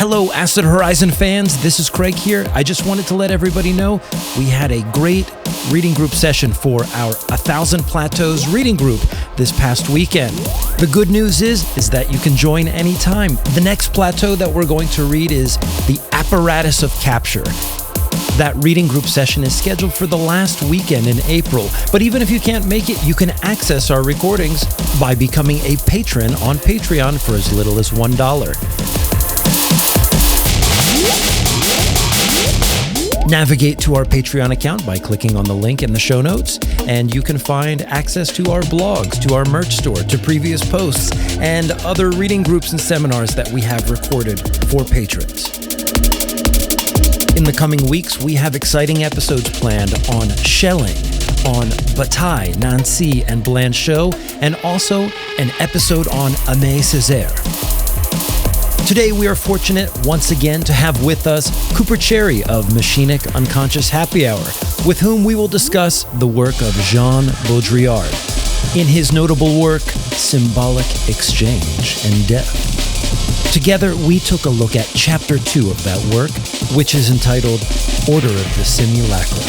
Hello, Acid Horizon fans. This is Craig here. I just wanted to let everybody know we had a great reading group session for our 1,000 Plateaus reading group this past weekend. The good news is that you can join anytime. The next plateau that we're going to read is The Apparatus of Capture. That reading group session is scheduled for the last weekend in April, but even if you can't make it, you can access our recordings by becoming a patron on Patreon for as little as $1. Navigate to our Patreon account by clicking on the link in the show notes, and you can find access to our blogs, to our merch store, to previous posts, and other reading groups and seminars that we have recorded for patrons. In the coming weeks, we have exciting episodes planned on Shelling, on Bataille, Nancy, and Blanchot, and also an episode on Aimé Césaire. Today, we are fortunate once again to have with us Cooper Cherry of Machinic Unconscious Happy Hour, with whom we will discuss the work of Jean Baudrillard in his notable work, Symbolic Exchange and Death. Together, we took a look at Chapter 2 of that work, which is entitled Order of the Simulacra.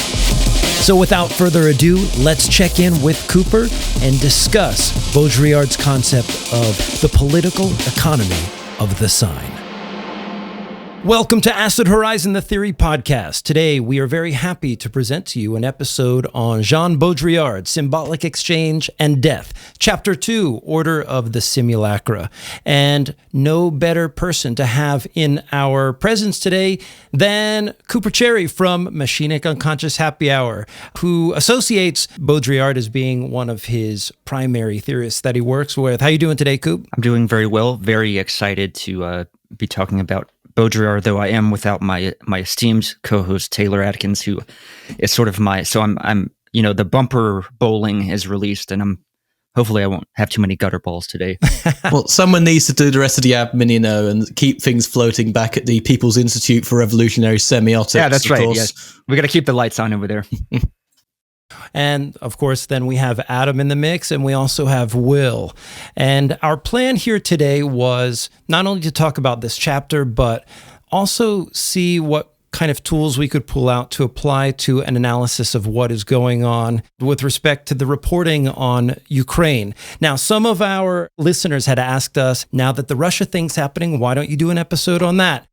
So without further ado, let's check in with Cooper and discuss Baudrillard's concept of the political economy of the sign. Welcome to Acid Horizon, the Theory Podcast. Today, we are very happy to present to you an episode on Jean Baudrillard, Symbolic Exchange and Death, Chapter 2, Order of the Simulacra. And no better person to have in our presence today than Cooper Cherry from Machinic Unconscious Happy Hour, who associates Baudrillard as being one of his primary theorists that he works with. How you doing today, Coop? I'm doing very well. Very excited to be talking about Baudrillard, though I am without my esteemed co-host Taylor Atkins, who is sort of I'm the bumper bowling is released, and hopefully I won't have too many gutter balls today. Well, someone needs to do the rest of the admin, and keep things floating back at the People's Institute for Revolutionary Semiotics. Yeah, that's right. Course. Yes, we got to keep the lights on over there. And of course, then we have Adam in the mix, and we also have Will. And our plan here today was not only to talk about this chapter, but also see what kind of tools we could pull out to apply to an analysis of what is going on with respect to the reporting on Ukraine. Now, some of our listeners had asked us, now that the Russia thing's happening, why don't you do an episode on that?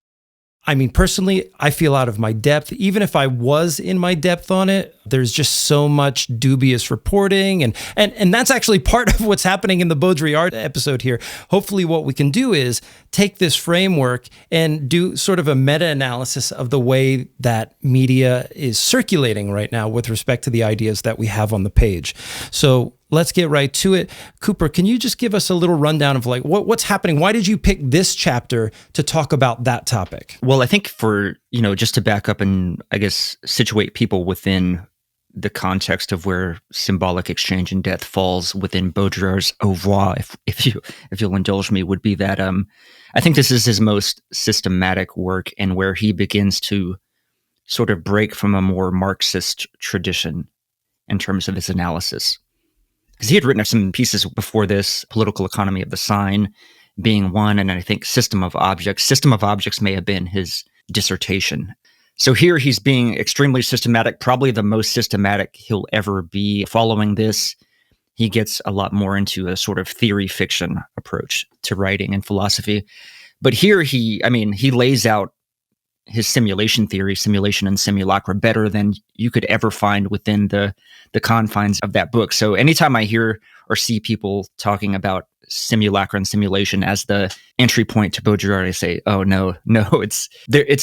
I mean, personally, I feel out of my depth. Even if I was in my depth on it, there's just so much dubious reporting. And that's actually part of what's happening in the Baudrillard episode here. Hopefully what we can do is take this framework and do sort of a meta-analysis of the way that media is circulating right now with respect to the ideas that we have on the page. So let's get right to it. Cooper, can you just give us a little rundown of like what's happening? Why did you pick this chapter to talk about that topic? Well, I think for, just to back up and I guess situate people within the context of where Symbolic Exchange and Death falls within Baudrillard's oeuvre, if you'll indulge me, would be that I think this is his most systematic work, and where he begins to sort of break from a more Marxist tradition in terms of his analysis. Because he had written some pieces before this, Political Economy of the Sign being one, and I think System of Objects. System of Objects may have been his dissertation. So here he's being extremely systematic, probably the most systematic he'll ever be. Following this, he gets a lot more into a sort of theory fiction approach to writing and philosophy. But here he lays out his simulation theory, simulation and simulacra, better than you could ever find within the confines of that book. So anytime I hear or see people talking about simulacra and simulation as the entry point to Baudrillard, I say, oh, no, it's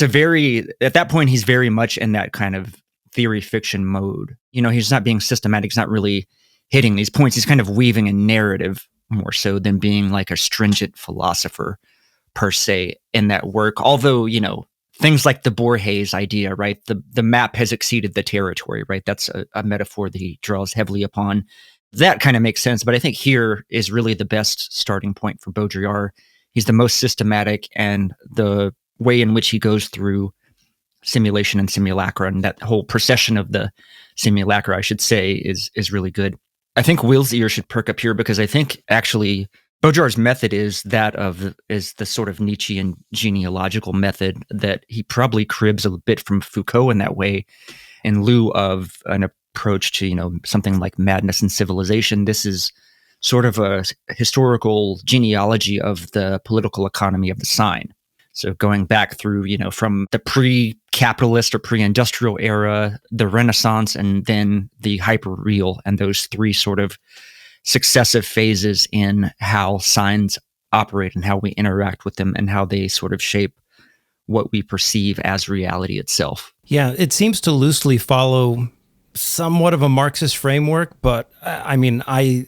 a very, at that point, he's very much in that kind of theory fiction mode. He's not being systematic. He's not really hitting these points. He's kind of weaving a narrative more so than being like a stringent philosopher per se in that work. Although, things like the Borges idea, right? The map has exceeded the territory, right? That's a metaphor that he draws heavily upon. That kind of makes sense, but I think here is really the best starting point for Baudrillard. He's the most systematic, and the way in which he goes through simulation and simulacra, and that whole procession of the simulacra, I should say, is really good. I think Will's ear should perk up here, because I think actually Baudrillard's method is the sort of Nietzschean genealogical method that he probably cribs a bit from Foucault in that way, in lieu of an approach to, something like madness and civilization. This is sort of a historical genealogy of the political economy of the sign. So going back through, from the pre-capitalist or pre-industrial era, the Renaissance, and then the hyperreal, and those three sort of successive phases in how signs operate and how we interact with them and how they sort of shape what we perceive as reality itself. Yeah, it seems to loosely follow somewhat of a Marxist framework, but I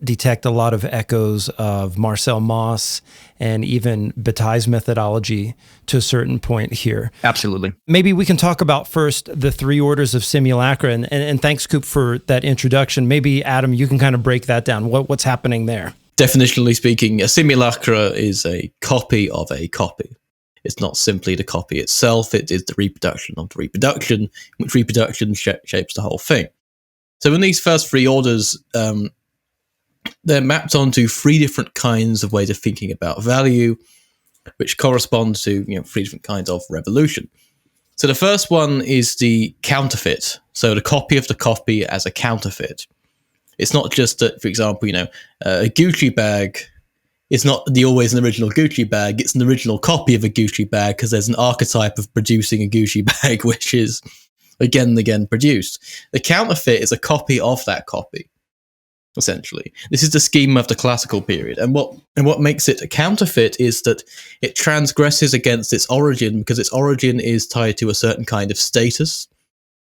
detect a lot of echoes of Marcel Mauss and even Bataille's methodology to a certain point here. Absolutely. Maybe we can talk about first the three orders of simulacra, and thanks, Coop, for that introduction. Maybe, Adam, you can kind of break that down. What's happening there? Definitionally speaking, a simulacra is a copy of a copy. It's not simply the copy itself, it is the reproduction of the reproduction, which reproduction shapes the whole thing. So in these first three orders, they're mapped onto three different kinds of ways of thinking about value, which correspond to three different kinds of revolution. So the first one is the counterfeit. So the copy of the copy as a counterfeit. It's not just that, for example, a Gucci bag is not always an original Gucci bag. It's an original copy of a Gucci bag because there's an archetype of producing a Gucci bag, which is again and again produced. The counterfeit is a copy of that copy. Essentially, this is the scheme of the classical period, and what makes it a counterfeit is that it transgresses against its origin because its origin is tied to a certain kind of status,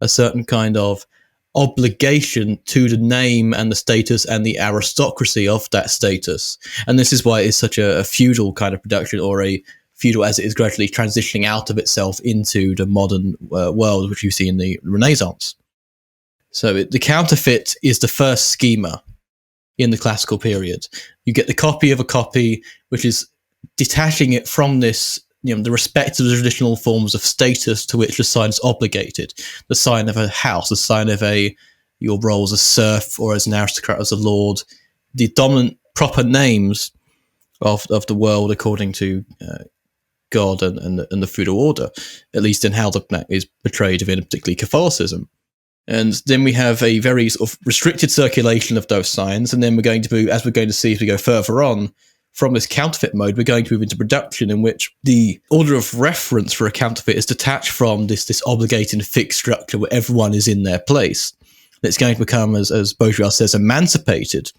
a certain kind of obligation to the name and the status and the aristocracy of that status, and this is why it's such a feudal kind of production, or a feudal as it is gradually transitioning out of itself into the modern world, which you see in the Renaissance. So the counterfeit is the first schema in the classical period. You get the copy of a copy, which is detaching it from this, the respect of the traditional forms of status to which the sign is obligated. The sign of a house, the sign of your role as a serf or as an aristocrat, as a lord, the dominant proper names of the world according to God and the feudal order, at least in how that is portrayed within particularly Catholicism. And then we have a very sort of restricted circulation of those signs. And then we're going to, as we're going to see as we go further on, from this counterfeit mode, we're going to move into production in which the order of reference for a counterfeit is detached from this obligating fixed structure where everyone is in their place. And it's going to become, as Baudrillard says, emancipated,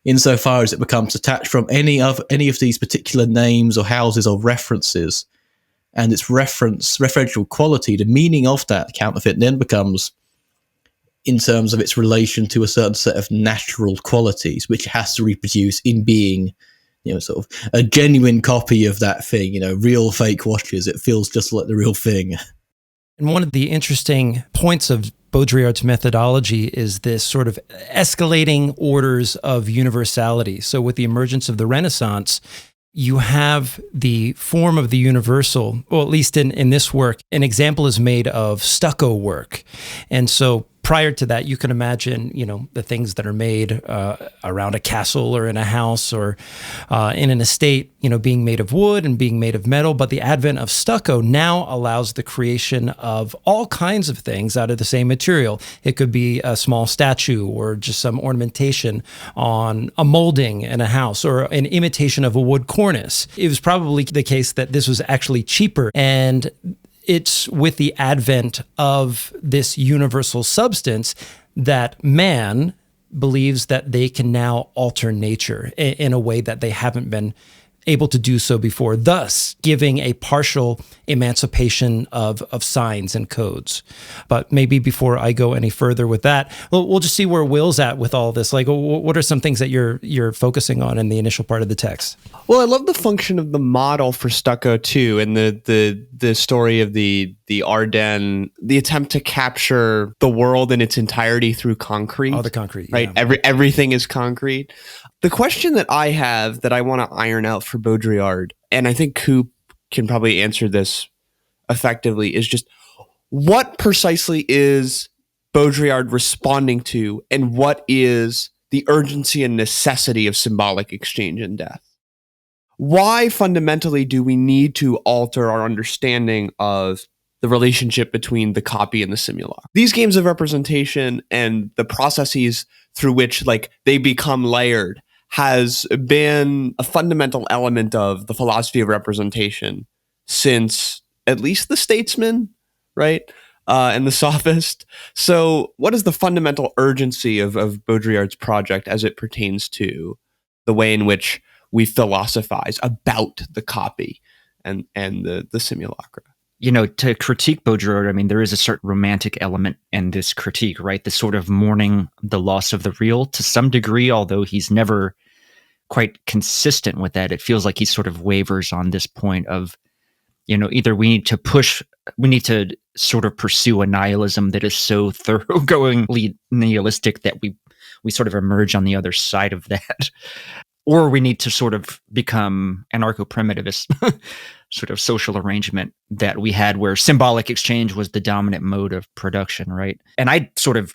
insofar as it becomes detached from any of these particular names or houses or references. And its referential quality, the meaning of that counterfeit then becomes in terms of its relation to a certain set of natural qualities, which it has to reproduce in being, sort of a genuine copy of that thing, real fake watches. It feels just like the real thing. And one of the interesting points of Baudrillard's methodology is this sort of escalating orders of universality. So with the emergence of the Renaissance, you have the form of the universal, well, at least in this work, an example is made of stucco work. And so prior to that, you can imagine, the things that are made around a castle or in a house or in an estate, being made of wood and being made of metal. But the advent of stucco now allows the creation of all kinds of things out of the same material. It could be a small statue or just some ornamentation on a molding in a house or an imitation of a wood cornice. It was probably the case that this was actually cheaper, and it's with the advent of this universal substance that man believes that they can now alter nature in a way that they haven't been able to do so before, thus giving a partial emancipation of signs and codes. But maybe before I go any further with that, we'll just see where Will's at with all this. Like, what are some things that you're focusing on in the initial part of the text? Well, I love the function of the model for stucco too, and the story of the Ardennes, the attempt to capture the world in its entirety through concrete. Oh, the concrete, right? Yeah. Everything is concrete. The question that I have that I want to iron out for Baudrillard, and I think Coop can probably answer this effectively, is just what precisely is Baudrillard responding to, and what is the urgency and necessity of symbolic exchange and death. Why fundamentally do we need to alter our understanding of the relationship between the copy and the simulacra? These games of representation and the processes through which like they become layered has been a fundamental element of the philosophy of representation since at least the Statesman, right? And the Sophist. So what is the fundamental urgency of Baudrillard's project as it pertains to the way in which we philosophize about the copy and the simulacra? You know, to critique Baudrillard, I mean, there is a certain romantic element in this critique, right? The sort of mourning the loss of the real to some degree, although he's never quite consistent with that. It feels like he sort of wavers on this point of, you know, either we need to sort of pursue a nihilism that is so thoroughgoingly nihilistic that we sort of emerge on the other side of that, or we need to sort of become anarcho-primitivist sort of social arrangement that we had where symbolic exchange was the dominant mode of production, right? And I sort of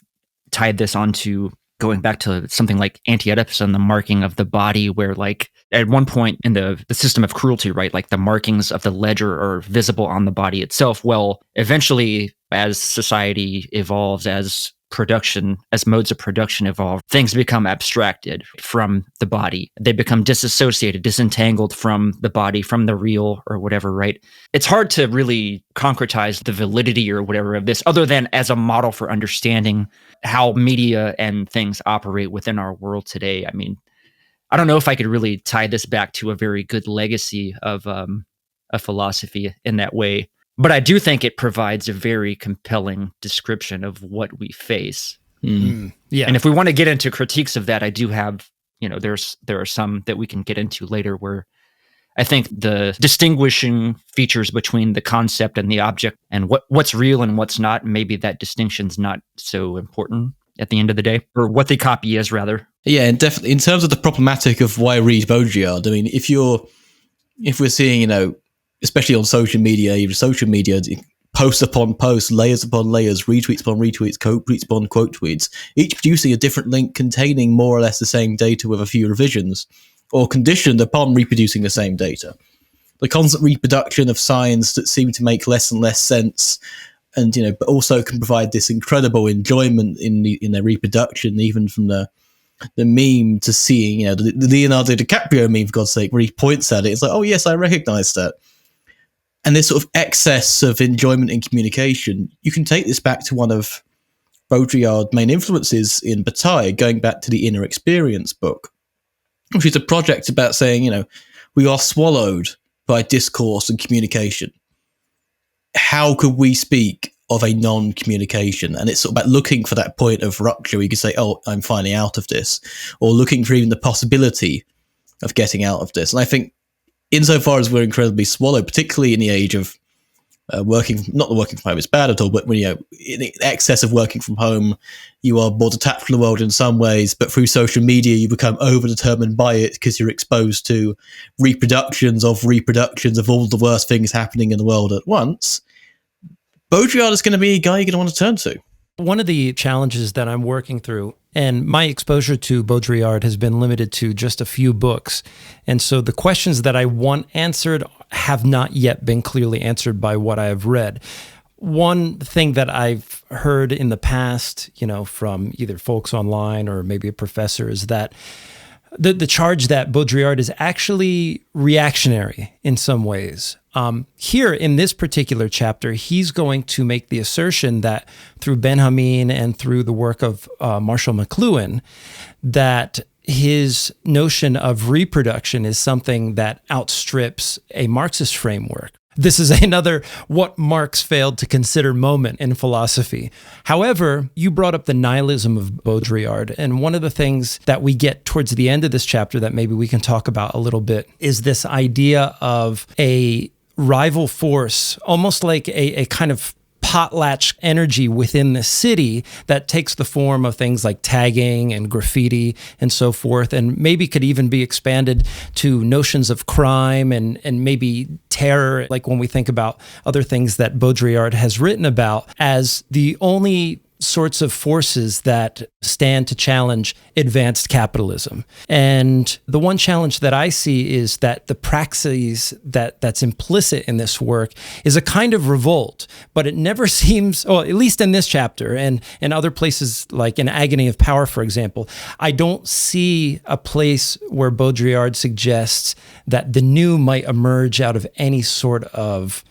tied this onto going back to something like Anti-Oedipus, the marking of the body, where like at one point in the system of cruelty, right, like the markings of the ledger are visible on the body itself. Well, eventually, as society evolves, as modes of production evolve, things become abstracted from the body. They become disassociated, disentangled from the body, from the real or whatever, right? It's hard to really concretize the validity or whatever of this other than as a model for understanding how media and things operate within our world today. I mean, I don't know if I could really tie this back to a very good legacy of a philosophy in that way. But I do think it provides a very compelling description of what we face. Yeah. And if we want to get into critiques of that, I do have, you know, there are some that we can get into later where I think the distinguishing features between the concept and the object and what's real and what's not, maybe that distinction's not so important at the end of the day, or what the copy is rather. Yeah, and definitely in terms of the problematic of why read Baudrillard, I mean, if we're seeing, you know, especially on social media, post upon post, layers upon layers, retweets upon retweets, quote tweets upon quote tweets, each producing a different link containing more or less the same data with a few revisions, or conditioned upon reproducing the same data. The constant reproduction of signs that seem to make less and less sense, and you know, but also can provide this incredible enjoyment in their reproduction, even from the meme to seeing, you know, the Leonardo DiCaprio meme, for God's sake, where he points at it. It's like, oh yes, I recognize that. And this sort of excess of enjoyment in communication, you can take this back to one of Baudrillard's main influences in Bataille, going back to the Inner Experience book, which is a project about saying, you know, we are swallowed by discourse and communication. How could we speak of a non-communication? And it's sort of about looking for that point of rupture where you can say, oh, I'm finally out of this, or looking for even the possibility of getting out of this. And I think insofar as we're incredibly swallowed, particularly in the age of not the working from home is bad at all, but when, you know, in excess of working from home, you are more detached from the world in some ways, but through social media, you become over-determined by it because you're exposed to reproductions of all the worst things happening in the world at once. Baudrillard is going to be a guy you're going to want to turn to. One of the challenges that I'm working through, and my exposure to Baudrillard has been limited to just a few books, and so the questions that I want answered have not yet been clearly answered by what I have read. One thing that I've heard in the past, you know, from either folks online or maybe a professor, is that the charge that Baudrillard is actually reactionary in some ways. Here in this particular chapter, he's going to make the assertion that through Benjamin and through the work of Marshall McLuhan, that his notion of reproduction is something that outstrips a Marxist framework. This is another what Marx failed to consider moment in philosophy. However, you brought up the nihilism of Baudrillard, and one of the things that we get towards the end of this chapter that maybe we can talk about a little bit is this idea of a rival force, almost like a kind of potlatch energy within the city that takes the form of things like tagging and graffiti and so forth, and maybe could even be expanded to notions of crime and maybe terror, like when we think about other things that Baudrillard has written about, as the only sorts of forces that stand to challenge advanced capitalism. And the one challenge that I see is that the praxis that's implicit in this work is a kind of revolt, but it never seems, well, at least in this chapter and other places like in Agony of Power, for example, I don't see a place where Baudrillard suggests that the new might emerge out of any sort of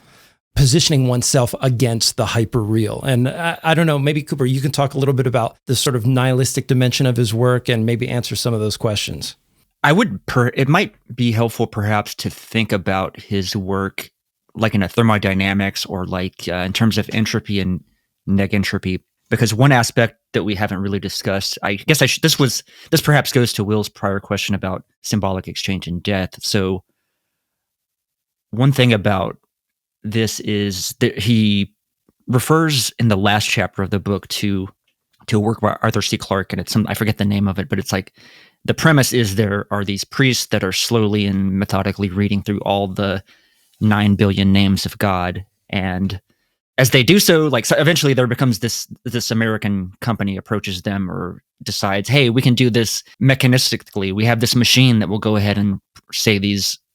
positioning oneself against the hyperreal. And I don't know, maybe Cooper, you can talk a little bit about the sort of nihilistic dimension of his work and maybe answer some of those questions. It might be helpful perhaps to think about his work like in a thermodynamics or like in terms of entropy and negentropy, because one aspect that we haven't really discussed, I guess this perhaps goes to Will's prior question about symbolic exchange and death. So one thing about this is that he refers in the last chapter of the book to a work by Arthur C. Clarke, and it's I forget the name of it, but it's like the premise is there are these priests that are slowly and methodically reading through all the 9 billion names of God, and as they do so, so eventually there becomes this American company approaches them or decides, hey, we can do this mechanistically. We have this machine that will go ahead and say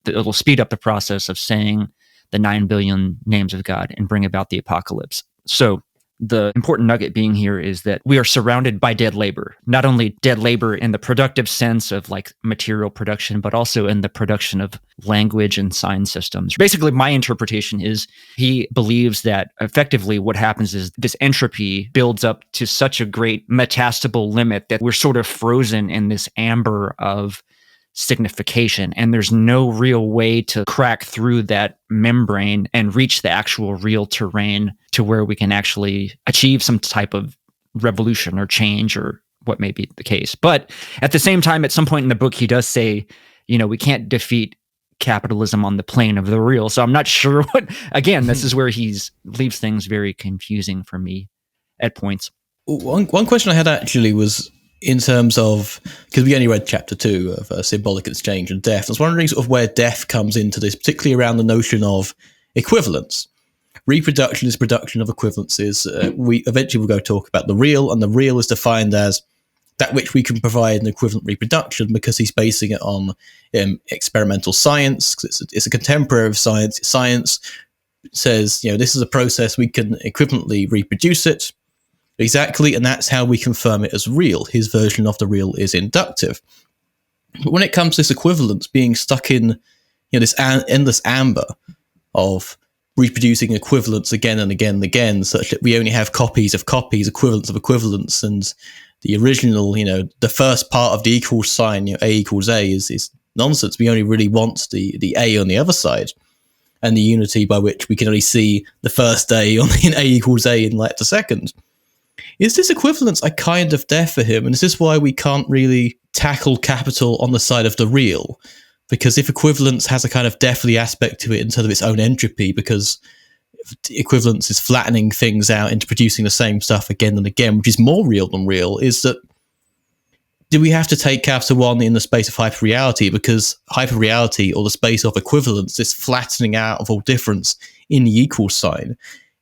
it'll speed up the process of saying the 9 billion names of God and bring about the apocalypse. So the important nugget being here is that we are surrounded by dead labor, not only dead labor in the productive sense of like material production, but also in the production of language and sign systems. Basically, my interpretation is he believes that effectively what happens is this entropy builds up to such a great metastable limit that we're sort of frozen in this amber of signification, and there's no real way to crack through that membrane and reach the actual real terrain to where we can actually achieve some type of revolution or change or what may be the case. But at the same time, at some point in the book, he does say, we can't defeat capitalism on the plane of the real. So I'm not sure again, this is where he leaves things very confusing for me at points. One question I had actually was in terms of, because we only read chapter 2 of Symbolic Exchange and Death, I was wondering sort of where death comes into this, particularly around the notion of equivalence. Reproduction is production of equivalences. We eventually will go talk about the real, and the real is defined as that which we can provide an equivalent reproduction, because he's basing it on experimental science. It's a contemporary of science. Science says, this is a process, we can equivalently reproduce it. Exactly, and that's how we confirm it as real. His version of the real is inductive. But when it comes to this equivalence, being stuck in this endless amber of reproducing equivalence again and again and again, such that we only have copies of copies, equivalents of equivalents, and the original, the first part of the equals sign, A equals A is nonsense. We only really want the A on the other side, and the unity by which we can only see the first A in A equals A in like the second. Is this equivalence a kind of death for him? And is this why we can't really tackle capital on the side of the real? Because if equivalence has a kind of deathly aspect to it in terms of its own entropy, because equivalence is flattening things out into producing the same stuff again and again, which is more real than real, is that do we have to take capital 1 in the space of hyperreality? Because hyperreality, or the space of equivalence, this flattening out of all difference in the equal sign,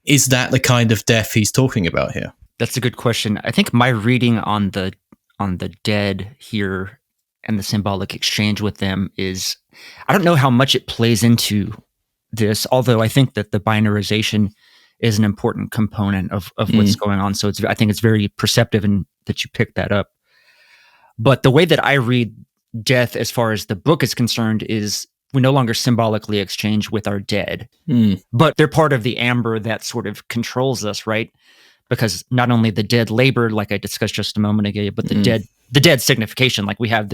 is that the kind of death he's talking about here? That's a good question. I think my reading on the dead here and the symbolic exchange with them is, I don't know how much it plays into this, although I think that the binarization is an important component of what's going on. So I think it's very perceptive and that you picked that up. But the way that I read death as far as the book is concerned is we no longer symbolically exchange with our dead, but they're part of the amber that sort of controls us, right? Because not only the dead labor, like I discussed just a moment ago, but the dead signification. Like we have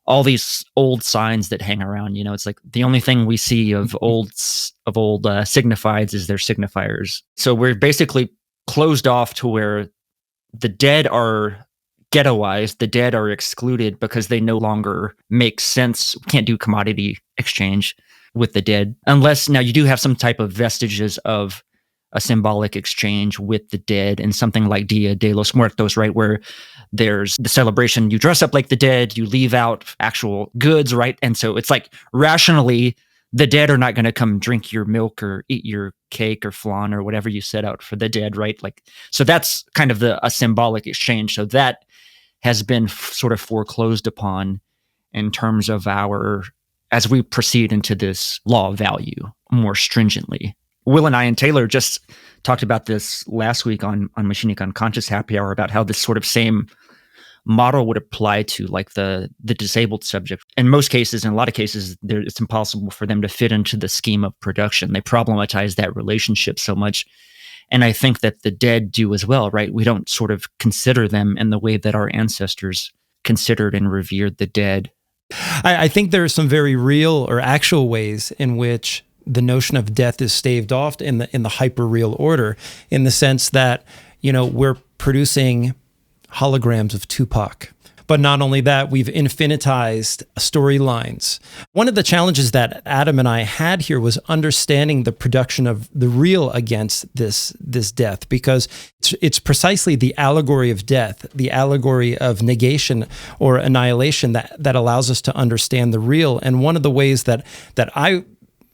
all these old signs that hang around. It's like the only thing we see of old signifieds is their signifiers. So we're basically closed off to where the dead are ghettoized. The dead are excluded because they no longer make sense. We can't do commodity exchange with the dead unless now you do have some type of vestiges of a symbolic exchange with the dead and something like Dia de los Muertos, right? Where there's the celebration, you dress up like the dead, you leave out actual goods, right? And so it's like rationally the dead are not going to come drink your milk or eat your cake or flan or whatever you set out for the dead, right? Like, so that's kind of a symbolic exchange. So that has been sort of foreclosed upon in terms of as we proceed into this law of value more stringently. Will and I and Taylor just talked about this last week on Machinic Unconscious Happy Hour about how this sort of same model would apply to like the disabled subject. In most cases, in a lot of cases, it's impossible for them to fit into the scheme of production. They problematize that relationship so much. And I think that the dead do as well, right? We don't sort of consider them in the way that our ancestors considered and revered the dead. I think there are some very real or actual ways in which the notion of death is staved off in the hyperreal order, in the sense that, we're producing holograms of Tupac. But not only that, we've infinitized storylines. One of the challenges that Adam and I had here was understanding the production of the real against this death, because it's precisely the allegory of death, the allegory of negation or annihilation that allows us to understand the real. And one of the ways that I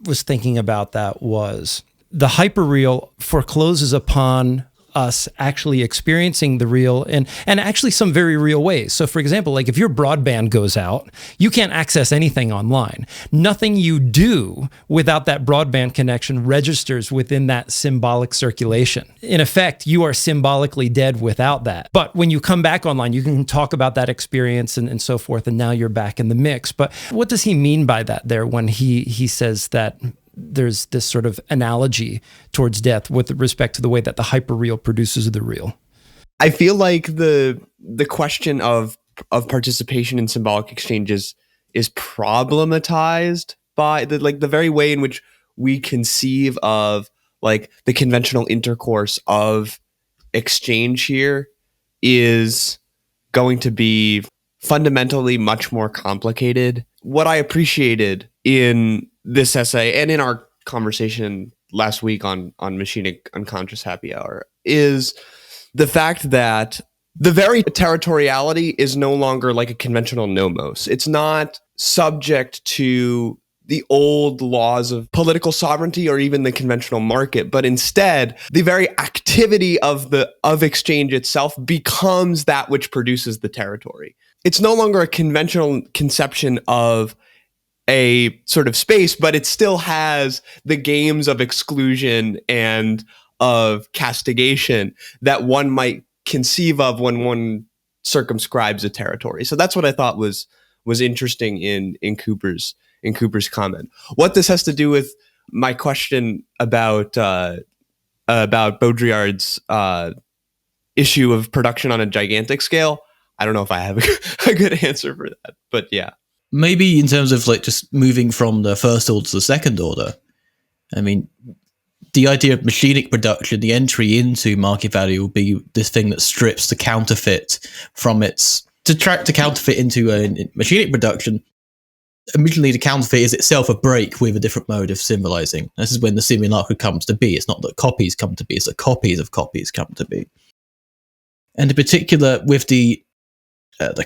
was thinking about that was the hyperreal forecloses upon us actually experiencing the real and actually some very real ways. So for example, like if your broadband goes out, you can't access anything online. Nothing you do without that broadband connection registers within that symbolic circulation. In effect, you are symbolically dead without that. But when you come back online, you can talk about that experience and so forth, and now you're back in the mix. But what does he mean by that there when he says that there's this sort of analogy towards death with respect to the way that the hyperreal produces the real? I feel like the question of participation in symbolic exchanges is problematized by the very way in which we conceive of like the conventional intercourse of exchange here is going to be fundamentally much more complicated. What I appreciated in this essay and in our conversation last week on Machinic Unconscious Happy Hour is the fact that the very territoriality is no longer like a conventional nomos. It's not subject to the old laws of political sovereignty or even the conventional market, but instead the very activity of exchange itself becomes that which produces the territory. It's no longer a conventional conception of a sort of space, but it still has the games of exclusion and of castigation that one might conceive of when one circumscribes a territory. So that's what I thought was interesting in Cooper's comment. What this has to do with my question about Baudrillard's issue of production on a gigantic scale, I don't know if I have a good answer for that, but yeah. Maybe in terms of like just moving from the first order to the second order, I mean, the idea of machinic production, the entry into market value will be this thing that strips the counterfeit from to counterfeit into a machinic production. Originally, the counterfeit is itself a break with a different mode of symbolizing. This is when the simulacra comes to be. It's not that copies come to be, it's that copies of copies come to be. And in particular, with the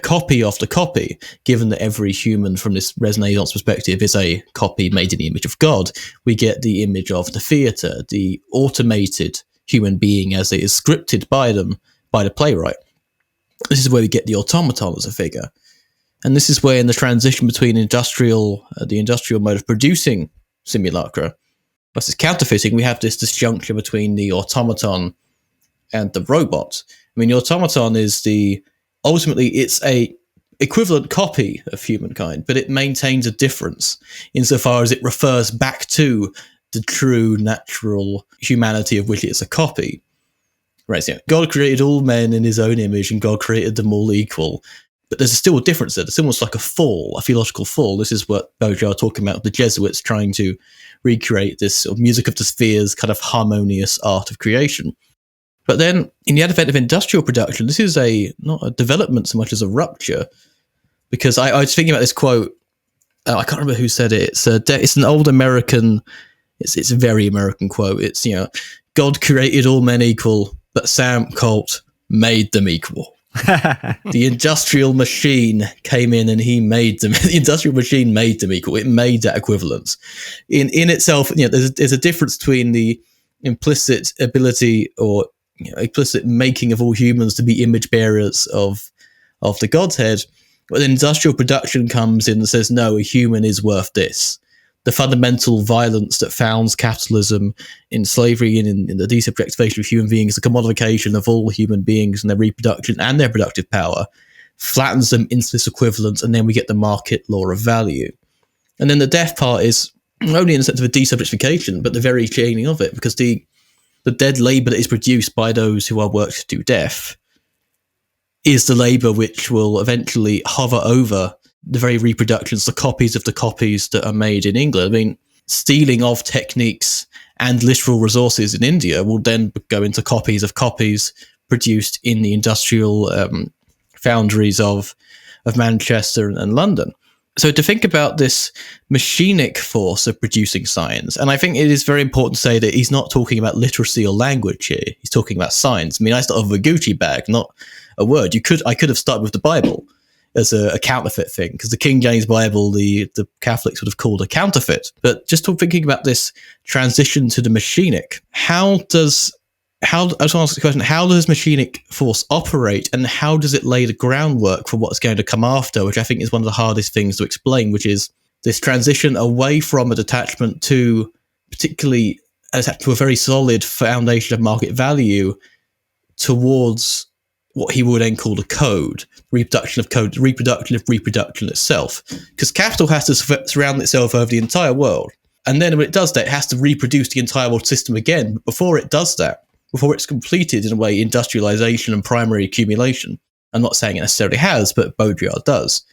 copy of the copy, given that every human from this Resonance perspective is a copy made in the image of God, we get the image of the theatre, the automated human being as it is scripted by the playwright. This is where we get the automaton as a figure. And this is where in the transition between the industrial mode of producing simulacra versus counterfeiting, we have this disjuncture between the automaton and the robot. I mean, the automaton is ultimately, it's a equivalent copy of humankind, but it maintains a difference insofar as it refers back to the true natural humanity of which it's a copy. Right, so God created all men in his own image and God created them all equal. But there's still a difference there. It's almost like a fall, a theological fall. This is what Baudrillard talking about, the Jesuits trying to recreate this sort of music of the spheres, kind of harmonious art of creation. But then, in the advent of industrial production, this is not a development so much as a rupture. Because I was thinking about this quote, I can't remember who said it. It's an old American, it's a very American quote. It's, God created all men equal, but Sam Colt made them equal. The industrial machine came in and he made them. The industrial machine made them equal. It made that equivalence. In itself, there's a difference between the implicit ability or implicit making of all humans to be image bearers of the Godhead. But then industrial production comes in and says, no, a human is worth this. The fundamental violence that founds capitalism in slavery and in the desubjectification of human beings, the commodification of all human beings and their reproduction and their productive power, flattens them into this equivalence, and then we get the market law of value. And then the death part is not only in the sense of a desubjectification, but the very chaining of it, because the dead labour that is produced by those who are worked to death is the labour which will eventually hover over the very reproductions, the copies of the copies that are made in England. I mean, stealing of techniques and literal resources in India will then go into copies of copies produced in the industrial foundries of Manchester and London. So to think about this machinic force of producing science, and I think it is very important to say that he's not talking about literacy or language here. He's talking about science. I mean, I started with a Gucci bag, not a word. I could have started with the Bible as a counterfeit thing, because the King James Bible, the Catholics would have called a counterfeit. But just thinking about this transition to the machinic, I just want to ask the question, how does machinic force operate, and how does it lay the groundwork for what's going to come after, which I think is one of the hardest things to explain, which is this transition away from a detachment to particularly to a very solid foundation of market value towards what he would then call the code, reproduction of code, reproduction of reproduction itself. Because capital has to surround itself over the entire world. And then when it does that, it has to reproduce the entire world system again. But before it does that, before it's completed, in a way, industrialization and primary accumulation, I'm not saying it necessarily has, but Baudrillard does.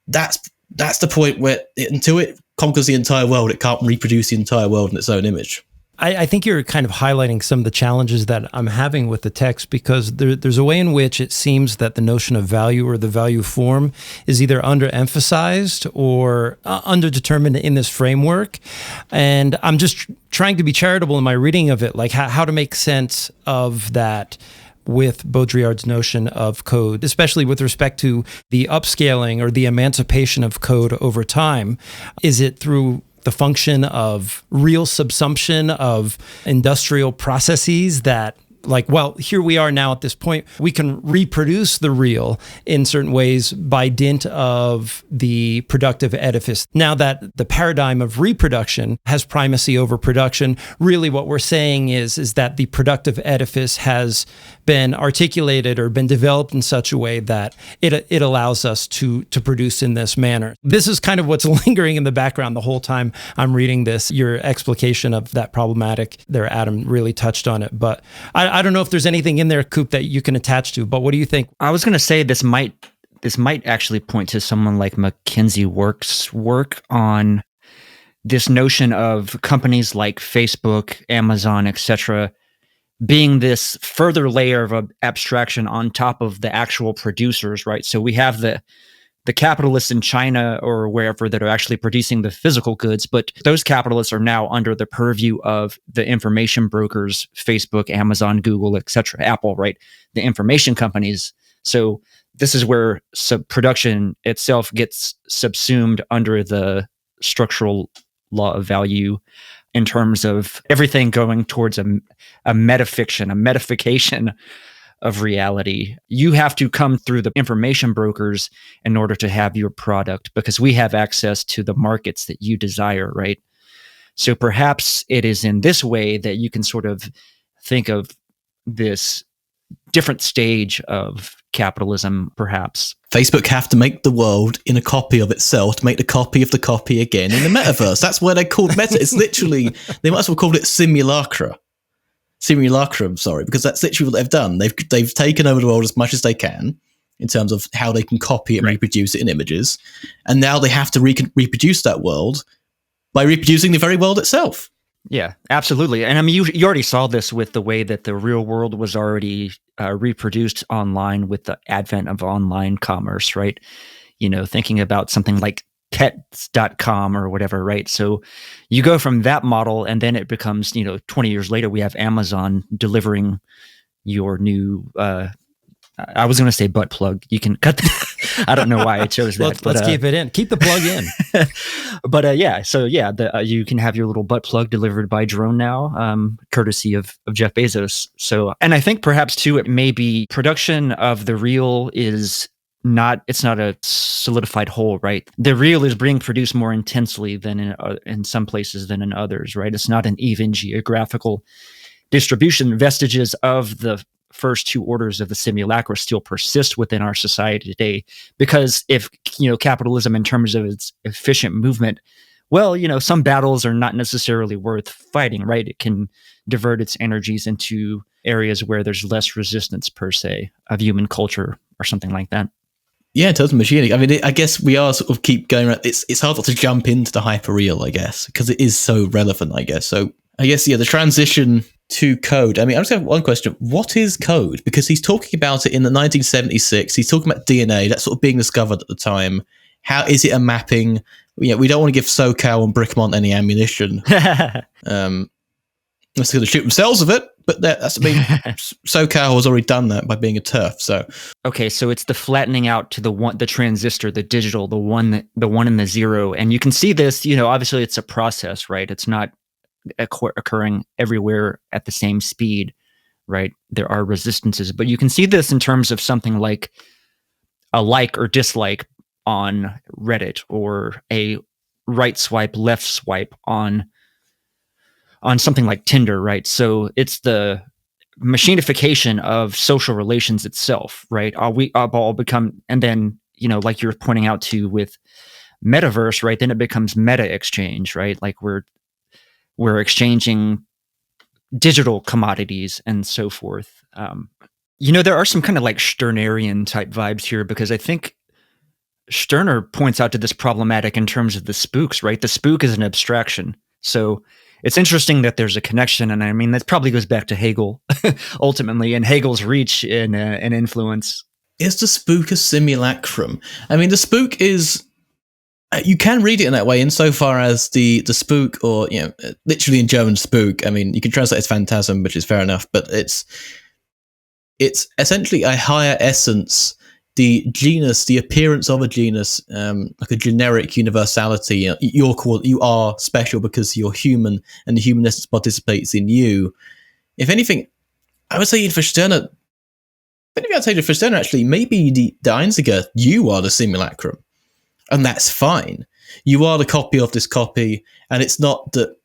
That's the point where until it conquers the entire world, it can't reproduce the entire world in its own image. I think you're kind of highlighting some of the challenges that I'm having with the text, because there's a way in which it seems that the notion of value or the value form is either underemphasized or underdetermined in this framework. And I'm just trying to be charitable in my reading of it, like how to make sense of that with Baudrillard's notion of code, especially with respect to the upscaling or the emancipation of code over time. Is it through the function of real subsumption of industrial processes that, like, well, here we are now at this point, we can reproduce the real in certain ways by dint of the productive edifice. Now that the paradigm of reproduction has primacy over production, really what we're saying is that the productive edifice has been articulated or been developed in such a way that it allows us to produce in this manner. This is kind of what's lingering in the background the whole time I'm reading this. Your explication of that problematic there, Adam, really touched on it. But I don't know if there's anything in there, Coop, that you can attach to, but what do you think? I was going to say this might actually point to someone like Mackenzie Work's work on this notion of companies like Facebook, Amazon, etc., being this further layer of abstraction on top of the actual producers, right? So we have the capitalists in China or wherever that are actually producing the physical goods, but those capitalists are now under the purview of the information brokers, Facebook, Amazon, Google, etc., Apple, right? The information companies. So this is where production itself gets subsumed under the structural law of value in terms of everything going towards a metafiction, a metafication of reality. You have to come through the information brokers in order to have your product, because we have access to the markets that you desire, right? So perhaps it is in this way that you can sort of think of this different stage of capitalism, perhaps. Facebook have to make the world in a copy of itself to make the copy of the copy again in the metaverse. That's why they're called meta. It's literally, they might as well call it simulacra. Simulacrum, sorry, because that's literally what they've done. They've taken over the world as much as they can in terms of how they can copy it and reproduce it in images. And now they have to reproduce that world by reproducing the very world itself. Yeah, absolutely. And I mean, you already saw this with the way that the real world was already reproduced online with the advent of online commerce, right? You know, thinking about something like pets.com or whatever, right? So you go from that model and then it becomes, 20 years later, we have Amazon delivering your new I was going to say butt plug. You can cut that. I don't know why I chose that. Let's keep it in. Keep the plug in. But you can have your little butt plug delivered by drone now, courtesy of Jeff Bezos. So, and I think perhaps too, it may be production of the real is not, it's not a solidified whole, right? The real is being produced more intensely than in some places than in others, right? It's not an even geographical distribution. Vestiges of the first two orders of the simulacra still persist within our society today, because if capitalism in terms of its efficient movement, well, some battles are not necessarily worth fighting, right? It can divert its energies into areas where there's less resistance per se of human culture or something like that. Yeah, in terms of Machinic, I mean, I guess we are sort of keep going around. It's hard not to jump into the hyperreal, I guess, because it is so relevant, I guess. So I guess, the transition to code. I mean, I just have one question. What is code? Because he's talking about it in the 1976. He's talking about DNA. That's sort of being discovered at the time. How is it a mapping? We don't want to give SoCal and Brickmont any ammunition. Unless they're going to shoot themselves with it. But SoCal has already done that by being a turf. So okay, so it's the flattening out to the transistor, the digital, the one and the zero, and you can see this. Obviously, it's a process, right? It's not occurring everywhere at the same speed, right? There are resistances, but you can see this in terms of something like a like or dislike on Reddit, or a right swipe, left swipe on something like Tinder, right? So it's the machinification of social relations itself, right? We all become, and then, like you're pointing out to with metaverse, right? Then it becomes meta exchange, right? Like we're exchanging digital commodities and so forth. There are some kind of like Stirnerian type vibes here, because I think Stirner points out to this problematic in terms of the spooks, right? The spook is an abstraction. So it's interesting that there's a connection. And I mean, that probably goes back to Hegel ultimately, and Hegel's reach in influence. Is the spook a simulacrum? I mean, the spook is... You can read it in that way, insofar as the spook, or literally in German spook. I mean, you can translate it as phantasm, which is fair enough, but it's essentially a higher essence, the genus, the appearance of a genus, like a generic universality. You are special because you're human, and the human essence participates in you. If anything, I would say for Stirner. For Stirner, actually, maybe the Einziger, you are the simulacrum. And that's fine. You are the copy of this copy, and it's not that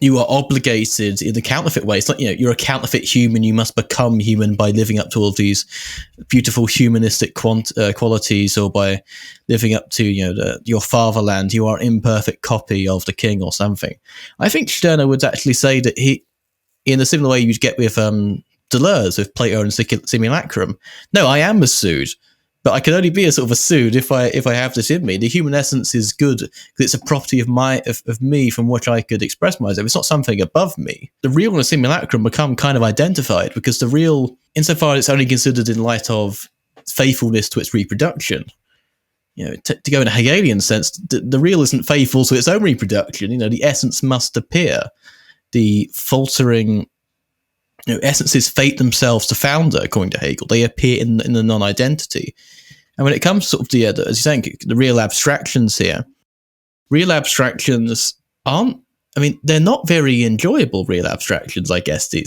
you are obligated in the counterfeit way. It's not, you're a counterfeit human. You must become human by living up to all of these beautiful humanistic qualities, or by living up to your fatherland. You are an imperfect copy of the king or something. I think Stirner would actually say that he, in a similar way you'd get with Deleuze, with Plato and Simulacrum. No, I am a Sood. But I can only be a sort of a Sood if I have this in me. The human essence is good because it's a property of me from which I could express myself. It's not something above me. The real and the simulacrum become kind of identified, because the real, insofar as it's only considered in light of faithfulness to its reproduction, to go in a Hegelian sense, the real isn't faithful to its own reproduction. The essence must appear. The faltering essences fate themselves to founder, according to Hegel. They appear in the non-identity. And when it comes to sort of as you're saying, the real abstractions here, real abstractions aren't, they're not very enjoyable, real abstractions, I guess. They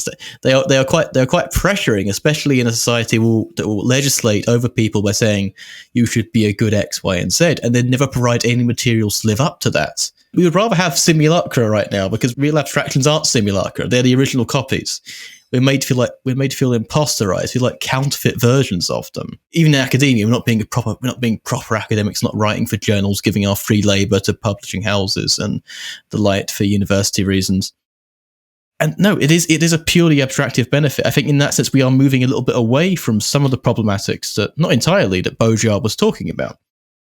are quite pressuring, especially in a society that will legislate over people by saying you should be a good X, Y, and Z, and then never provide any materials to live up to that. We would rather have simulacra right now, because real abstractions aren't simulacra. They're the original copies. We're made to feel imposterized. We're like counterfeit versions of them. Even in academia, we're not being proper academics, not writing for journals, giving our free labor to publishing houses and the like for university reasons. And no, it is a purely abstractive benefit. I think in that sense, we are moving a little bit away from some of the problematics not entirely, that Baudrillard was talking about.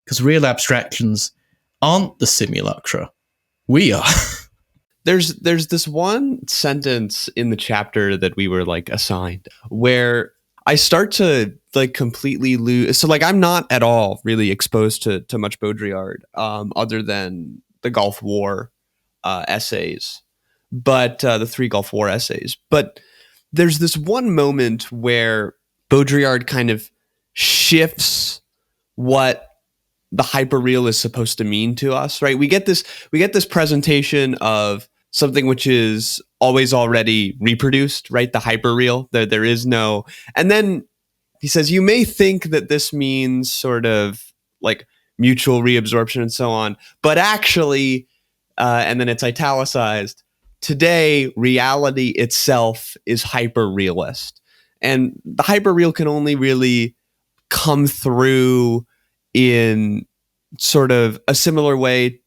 Because real abstractions aren't the simulacra. We are. There's this one sentence in the chapter that we were assigned where I start to completely lose. So I'm not at all really exposed to much Baudrillard other than the Gulf War essays, but the 3 Gulf War essays. But there's this one moment where Baudrillard kind of shifts what the hyperreal is supposed to mean to us, right? We get this presentation of something which is always already reproduced, right? The hyperreal. There is no, and then he says, you may think that this means sort of like mutual reabsorption and so on, but actually, and then it's italicized, today, reality itself is hyperrealist. And the hyperreal can only really come through in sort of a similar way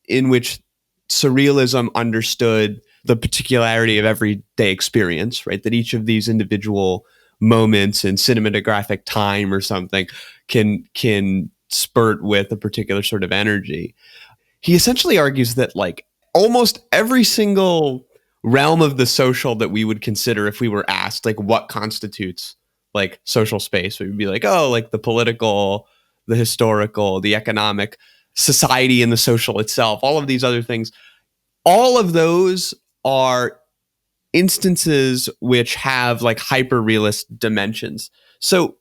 in which surrealism understood the particularity of everyday experience, right? That each of these individual moments in cinematographic time or something can spurt with a particular sort of energy. He essentially argues that like almost every single realm of the social that we would consider if we were asked like what constitutes like social space, we would be like, oh, like the political, the historical, the economic, society and the social itself, all of these other things, all of those are instances which have like hyper-realist dimensions. So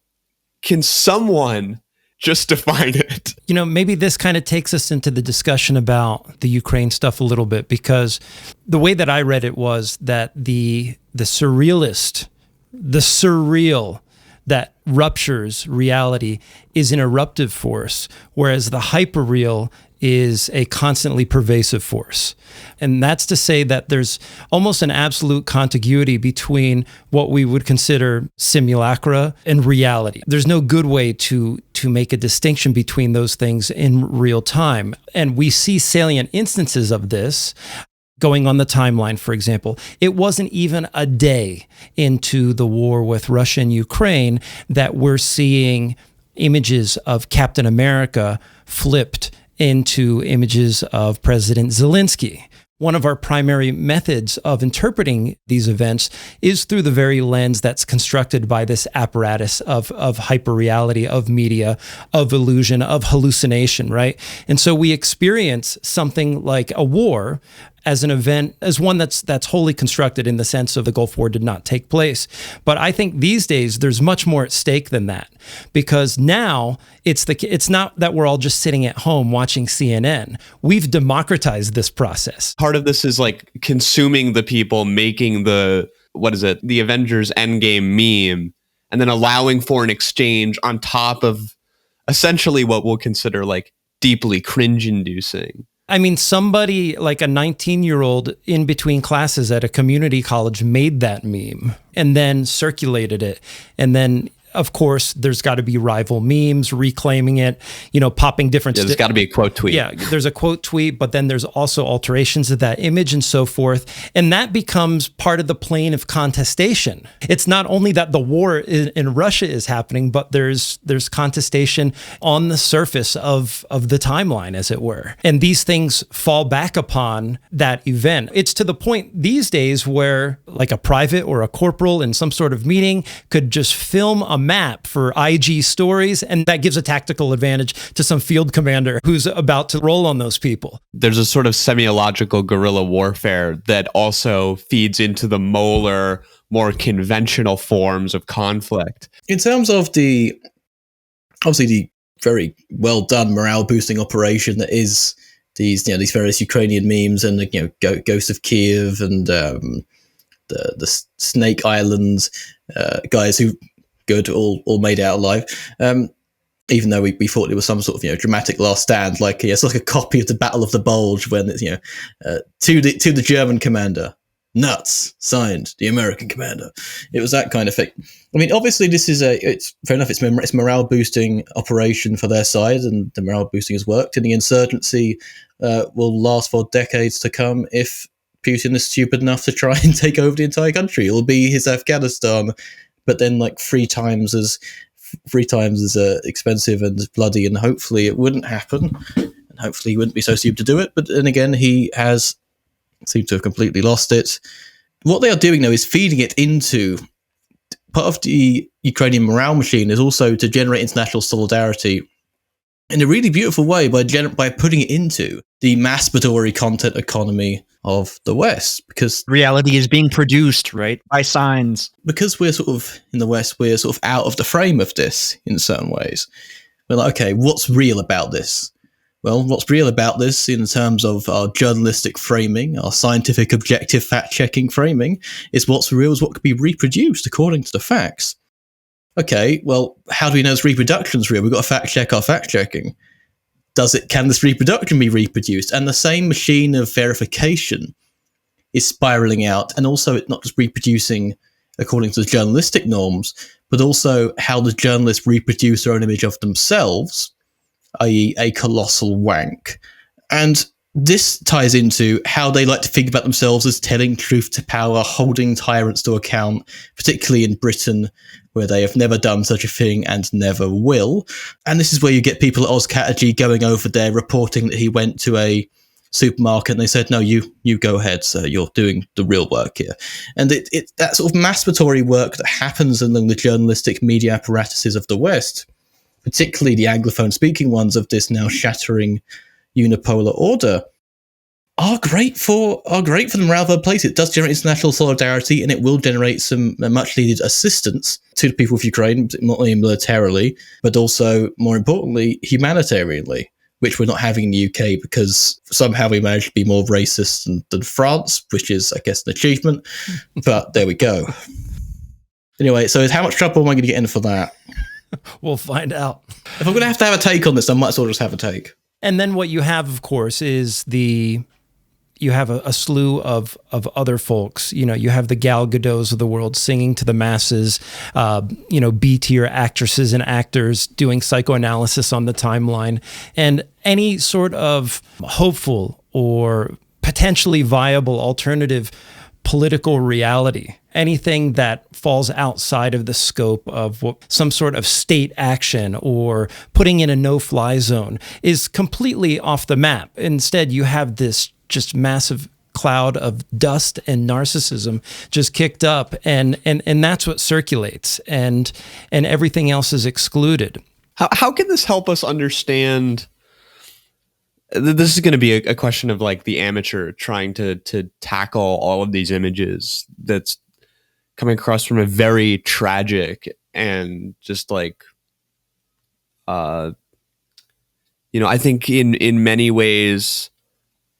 can someone just define it? You know, maybe this kind of takes us into the discussion about the Ukraine stuff a little bit, because the way that I read it was that the surrealist, the surreal that ruptures reality is an eruptive force, whereas the hyperreal is a constantly pervasive force. And that's to say that there's almost an absolute contiguity between what we would consider simulacra and reality. There's no good way to make a distinction between those things in real time. And we see salient instances of this going on the timeline, for example. It wasn't even a day into the war with Russia and Ukraine that we're seeing images of Captain America flipped into images of President Zelensky. One of our primary methods of interpreting these events is through the very lens that's constructed by this apparatus of hyperreality, of media, of illusion, of hallucination, right? And so we experience something like a war as an event, as one that's wholly constructed in the sense of the Gulf War did not take place. But I think these days there's much more at stake than that, because now it's not that we're all just sitting at home watching CNN. We've democratized this process. Part of this is like consuming the people making the Avengers Endgame meme, and then allowing for an exchange on top of essentially what we'll consider like deeply cringe-inducing. I mean, somebody like a 19-year-old in between classes at a community college made that meme and then circulated it. And then, of course, there's got to be rival memes reclaiming it, popping different... Yeah, there's got to be a quote tweet. Yeah, there's a quote tweet, but then there's also alterations of that image and so forth. And that becomes part of the plane of contestation. It's not only that the war in Russia is happening, but there's contestation on the surface of the timeline, as it were. And these things fall back upon that event. It's to the point these days where like a private or a corporal in some sort of meeting could just film a map for IG stories, and that gives a tactical advantage to some field commander who's about to roll on those people. There's a sort of semiological guerrilla warfare that also feeds into the molar, more conventional forms of conflict. In terms of the very well done morale boosting operation that is these various Ukrainian memes and the Ghost of Kiev and the Snake Islands guys who good, all made out alive. Even though we thought it was some sort of dramatic last stand, like it's like a copy of the Battle of the Bulge when it's to the German commander, nuts, signed the American commander. It was that kind of thing. I mean, obviously this is it's fair enough. It's morale boosting operation for their side, and the morale boosting has worked. And the insurgency will last for decades to come if Putin is stupid enough to try and take over the entire country. It'll be his Afghanistan, but then like three times as expensive and bloody, and hopefully it wouldn't happen, and hopefully he wouldn't be so stupid to do it. But then again, he has seemed to have completely lost it. What they are doing though is feeding it into part of the Ukrainian morale machine is also to generate international solidarity in a really beautiful way by putting it into the masturbatory content economy of the West, because Reality is being produced, right, by signs. Because we're sort of, in the West, we're sort of out of the frame of this in certain ways. We're like, okay, what's real about this? Well, what's real about this in terms of our journalistic framing, our scientific objective fact-checking framing, is what's real is what could be reproduced according to the facts. Okay, well, how do we know this reproduction's real? We've got to fact-check our fact-checking. Can this reproduction be reproduced? And the same machine of verification is spiraling out, and also it's not just reproducing according to the journalistic norms, but also how the journalists reproduce their own image of themselves, i.e. a colossal wank. And this ties into how they like to think about themselves as telling truth to power, holding tyrants to account, particularly in Britain, where they have never done such a thing and never will. And this is where you get people at OzCategory going over there, reporting that he went to a supermarket and they said, no, you go ahead, sir, you're doing the real work here. And it that sort of masturbatory work that happens among the journalistic media apparatuses of the West, particularly the Anglophone speaking ones of this now shattering unipolar order, are great for the morale of a place. It does generate international solidarity, and it will generate some much needed assistance to the people of Ukraine, not only militarily, but also, more importantly, humanitarianly, which we're not having in the UK because somehow we managed to be more racist than France, which is, I guess, an achievement. But there we go. Anyway, so how much trouble am I going to get in for that? We'll find out. If I'm going to have a take on this, I might as well just have a take. And then what you have, of course, is you have a slew of other folks. You know, you have the Gal Gadots of the world singing to the masses, B-tier actresses and actors doing psychoanalysis on the timeline, and any sort of hopeful or potentially viable alternative political reality, anything that falls outside of the scope of some sort of state action or putting in a no-fly zone, is completely off the map. Instead, you have this just massive cloud of dust and narcissism just kicked up, and that's what circulates, and everything else is excluded. How can this help us understand? This is going to be a question of like the amateur trying to tackle all of these images that's coming across from a very tragic and just like, I think in many ways,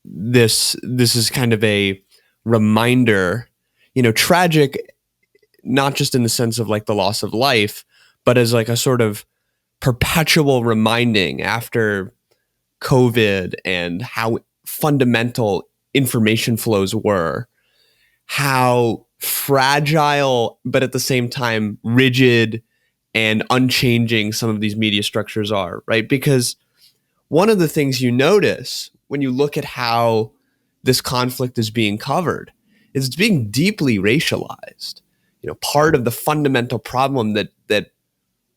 this is kind of a reminder, tragic, not just in the sense of like the loss of life, but as like a sort of perpetual reminding after COVID and how fundamental information flows were, how fragile, but at the same time rigid and unchanging some of these media structures are, right? Because one of the things you notice when you look at how this conflict is being covered is it's being deeply racialized. Part of the fundamental problem that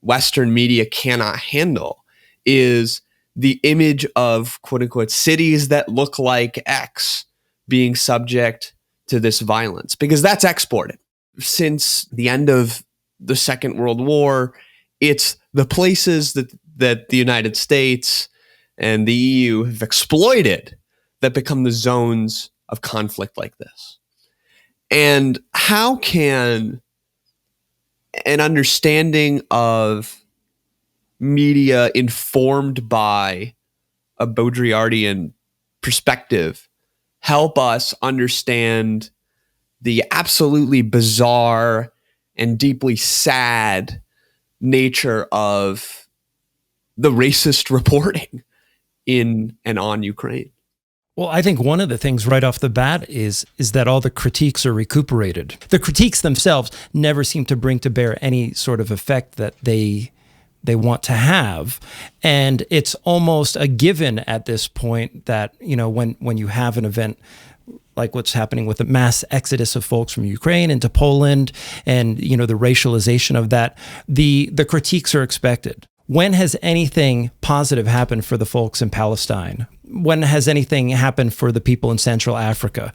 Western media cannot handle is the image of quote unquote cities that look like X being subject to this violence, because that's exported. Since the end of the Second World War, it's the places that the United States and the EU have exploited that become the zones of conflict like this. And how can an understanding of media informed by a Baudrillardian perspective help us understand the absolutely bizarre and deeply sad nature of the racist reporting in and on Ukraine? Well, I think one of the things right off the bat is that all the critiques are recuperated. The critiques themselves never seem to bring to bear any sort of effect that they want to have. And it's almost a given at this point that, when you have an event like what's happening with the mass exodus of folks from Ukraine into Poland and, the racialization of that, the critiques are expected. When has anything positive happened for the folks in Palestine? When has anything happened for the people in Central Africa?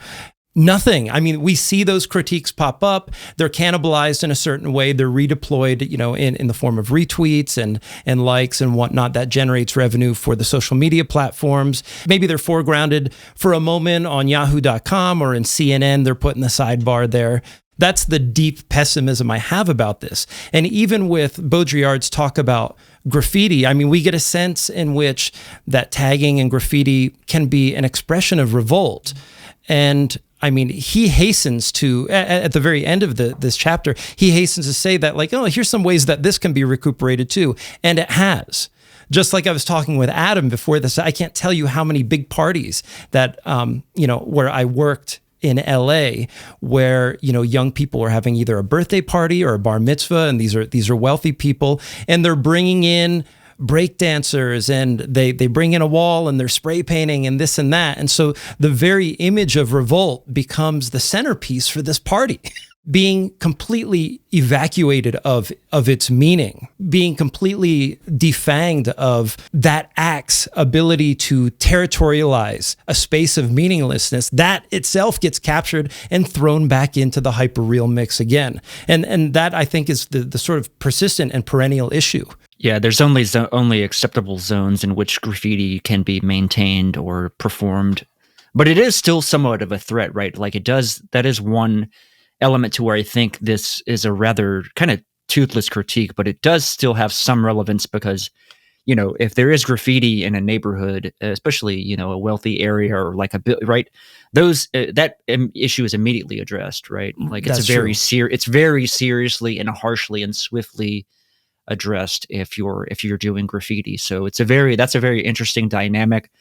Nothing. I mean, we see those critiques pop up. They're cannibalized in a certain way. They're redeployed, in the form of retweets and likes and whatnot. That generates revenue for the social media platforms. Maybe they're foregrounded for a moment on yahoo.com or in CNN. They're put in the sidebar there. That's the deep pessimism I have about this. And even with Baudrillard's talk about graffiti, I mean, we get a sense in which that tagging and graffiti can be an expression of revolt. And I mean, he hastens to, at the very end of this chapter, he hastens to say that, like, oh, here's some ways that this can be recuperated too. And it has. Just like I was talking with Adam before this, I can't tell you how many big parties that, where I worked in LA, where, young people are having either a birthday party or a bar mitzvah. And these are wealthy people, and they're bringing in break dancers, and they bring in a wall and they're spray painting and this and that. And so the very image of revolt becomes the centerpiece for this party, being completely evacuated of its meaning, being completely defanged of that act's ability to territorialize a space of meaninglessness. That itself gets captured and thrown back into the hyperreal mix again. And that, I think, is the sort of persistent and perennial issue. Yeah, there's only acceptable zones in which graffiti can be maintained or performed, but it is still somewhat of a threat, right? Like that is one element to where I think this is a rather kind of toothless critique, but it does still have some relevance because, if there is graffiti in a neighborhood, especially, a wealthy area or like right, those, that issue is immediately addressed, right? Like it's very seriously and harshly and swiftly addressed if you're doing graffiti. So that's a very interesting dynamic.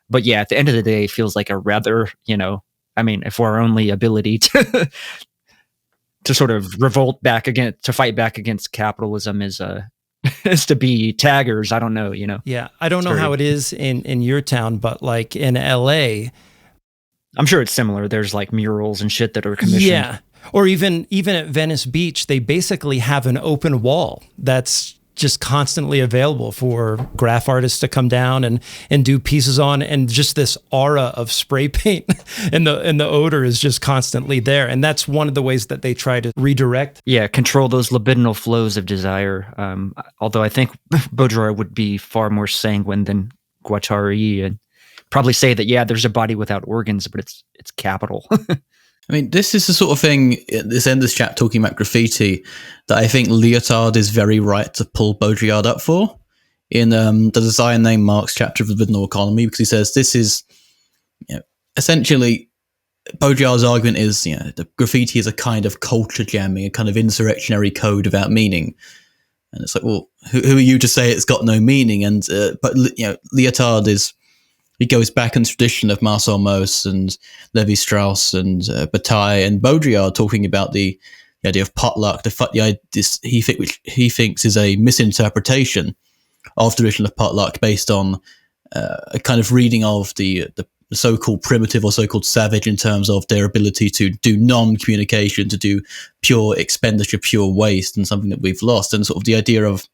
But yeah, at the end of the day, it feels like a rather, if our only ability to sort of revolt back against, to fight back against capitalism is to be taggers. I don't know, Yeah, I don't know how it is in your town, but like in LA, I'm sure it's similar. There's like murals and shit that are commissioned. Yeah. Or even at Venice Beach, they basically have an open wall that's just constantly available for graph artists to come down and do pieces on, and just this aura of spray paint and the odor is just constantly there. And that's one of the ways that they try to redirect. Yeah, control those libidinal flows of desire. Although I think Baudrillard would be far more sanguine than Guattari and probably say that, yeah, there's a body without organs, but it's capital. I mean, this is the sort of thing, this end of this chap talking about graffiti, that I think Lyotard is very right to pull Baudrillard up for in the Desire Name Marks chapter of the Libidinal Economy, because he says this is, essentially, Baudrillard's argument is, the graffiti is a kind of culture jamming, a kind of insurrectionary code without meaning. And it's like, well, who are you to say it's got no meaning? And but Lyotard he goes back in the tradition of Marcel Mauss and Levi-Strauss and Bataille and Baudrillard, talking about the idea of potluck, which he thinks is a misinterpretation of the tradition of potluck based on a kind of reading of the so-called primitive or so-called savage in terms of their ability to do non-communication, to do pure expenditure, pure waste, and something that we've lost. And sort of the idea of,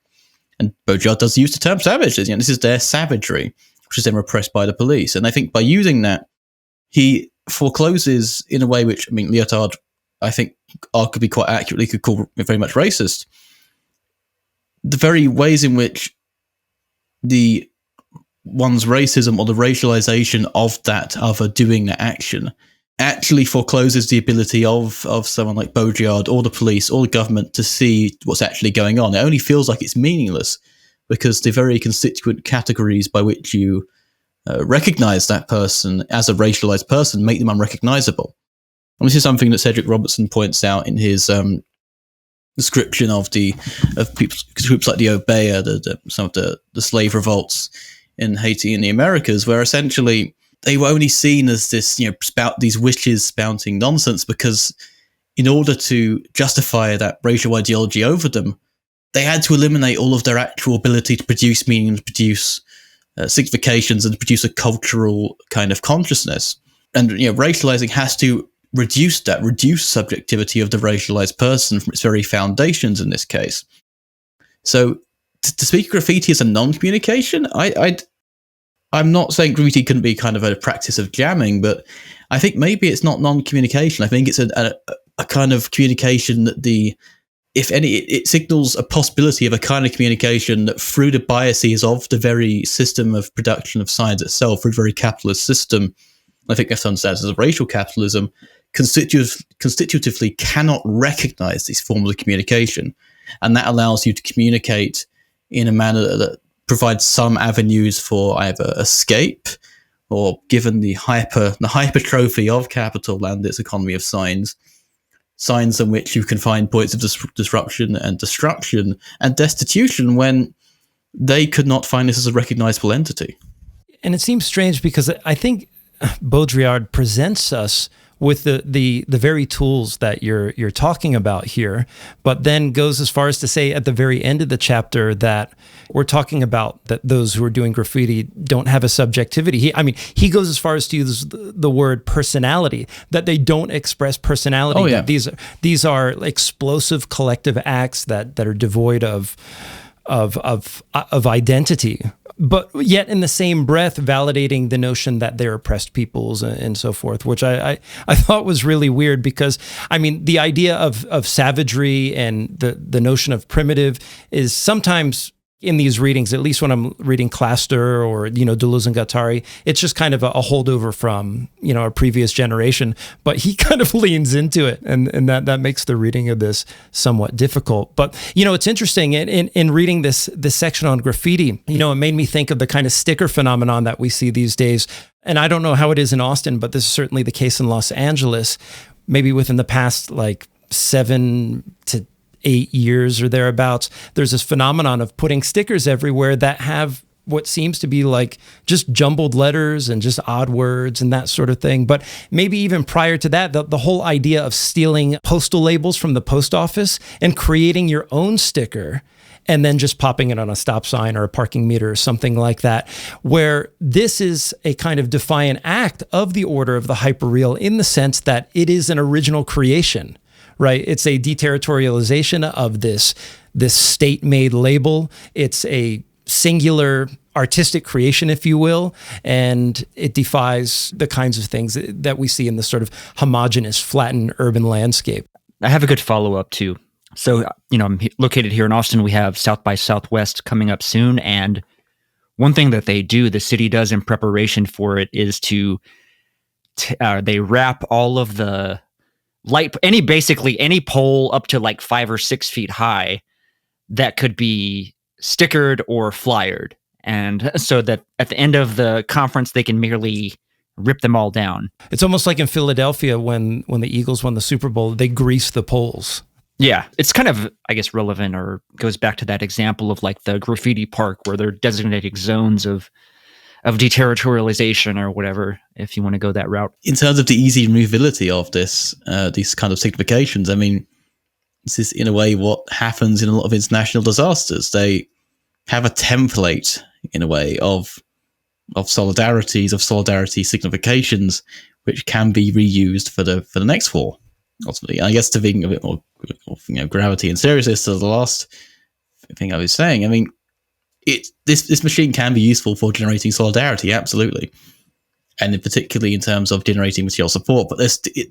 and Baudrillard does use the term savage, this is their savagery, which is then repressed by the police. And I think by using that, he forecloses in a way which, Lyotard, I think, arguably quite accurately could call very much racist, the very ways in which the one's racism or the racialization of that other doing that action actually forecloses the ability of someone like Baudrillard or the police or the government to see what's actually going on. It only feels like it's meaningless because the very constituent categories by which you recognize that person as a racialized person make them unrecognizable. And this is something that Cedric Robertson points out in his description of groups like the Obeah, some of the slave revolts in Haiti and the Americas, where essentially they were only seen as this, these witches spouting nonsense because in order to justify that racial ideology over them, they had to eliminate all of their actual ability to produce meaning, to produce significations, and to produce a cultural kind of consciousness. And racializing has to reduce subjectivity of the racialized person from its very foundations in this case. So to speak of graffiti as a non-communication, I'm not saying graffiti couldn't be kind of a practice of jamming, but I think maybe it's not non-communication. I think it's a kind of communication that if any, it signals a possibility of a kind of communication that through the biases of the very system of production of science itself, through the very capitalist system, I think that's understood as a racial capitalism, constitutively cannot recognize these forms of communication. And that allows you to communicate in a manner that provides some avenues for either escape or, given the hypertrophy of capital and its economy of signs in which you can find points of disruption and destruction and destitution when they could not find this as a recognizable entity. And it seems strange because I think Baudrillard presents us with the very tools that you're talking about here, but then goes as far as to say at the very end of the chapter that we're talking about that those who are doing graffiti don't have a subjectivity. He goes as far as to use the word personality, that they don't express personality. Oh, yeah. That these are explosive collective acts that are devoid of identity, but yet in the same breath validating the notion that they're oppressed peoples and so forth, which I thought was really weird because, the idea of savagery and the notion of primitive is sometimes in these readings, at least when I'm reading Cluster or, Deleuze and Guattari, it's just kind of a holdover from, a previous generation, but he kind of leans into it. And that makes the reading of this somewhat difficult. But, it's interesting in reading this section on graffiti, it made me think of the kind of sticker phenomenon that we see these days. And I don't know how it is in Austin, but this is certainly the case in Los Angeles, maybe within the past 7 to 8 years or thereabouts, there's this phenomenon of putting stickers everywhere that have what seems to be just jumbled letters and just odd words and that sort of thing. But maybe even prior to that, the whole idea of stealing postal labels from the post office and creating your own sticker and then just popping it on a stop sign or a parking meter or something like that, where this is a kind of defiant act of the order of the hyperreal in the sense that it is an original creation. Right, it's a deterritorialization of this state-made label. It's a singular artistic creation, if you will, and it defies the kinds of things that we see in this sort of homogeneous, flattened urban landscape. I have a good follow-up too. So, I'm located here in Austin. We have South by Southwest coming up soon, and one thing that the city does in preparation for it is to they wrap all of the any pole up to 5 or 6 feet high that could be stickered or flyered. And so that at the end of the conference, they can merely rip them all down. It's almost like in Philadelphia when the Eagles won the Super Bowl, they greased the poles. Yeah, it's kind of, I guess, relevant or goes back to that example of the graffiti park where they're designating zones of deterritorialization or whatever, if you want to go that route. In terms of the easy removability of these kind of significations, this is in a way what happens in a lot of international disasters. They have a template in a way of solidarities, of solidarity significations, which can be reused for the next war. Ultimately, I guess to being a bit more gravity and seriousness to the last thing I was saying. This machine can be useful for generating solidarity, absolutely, and particularly in terms of generating material support. But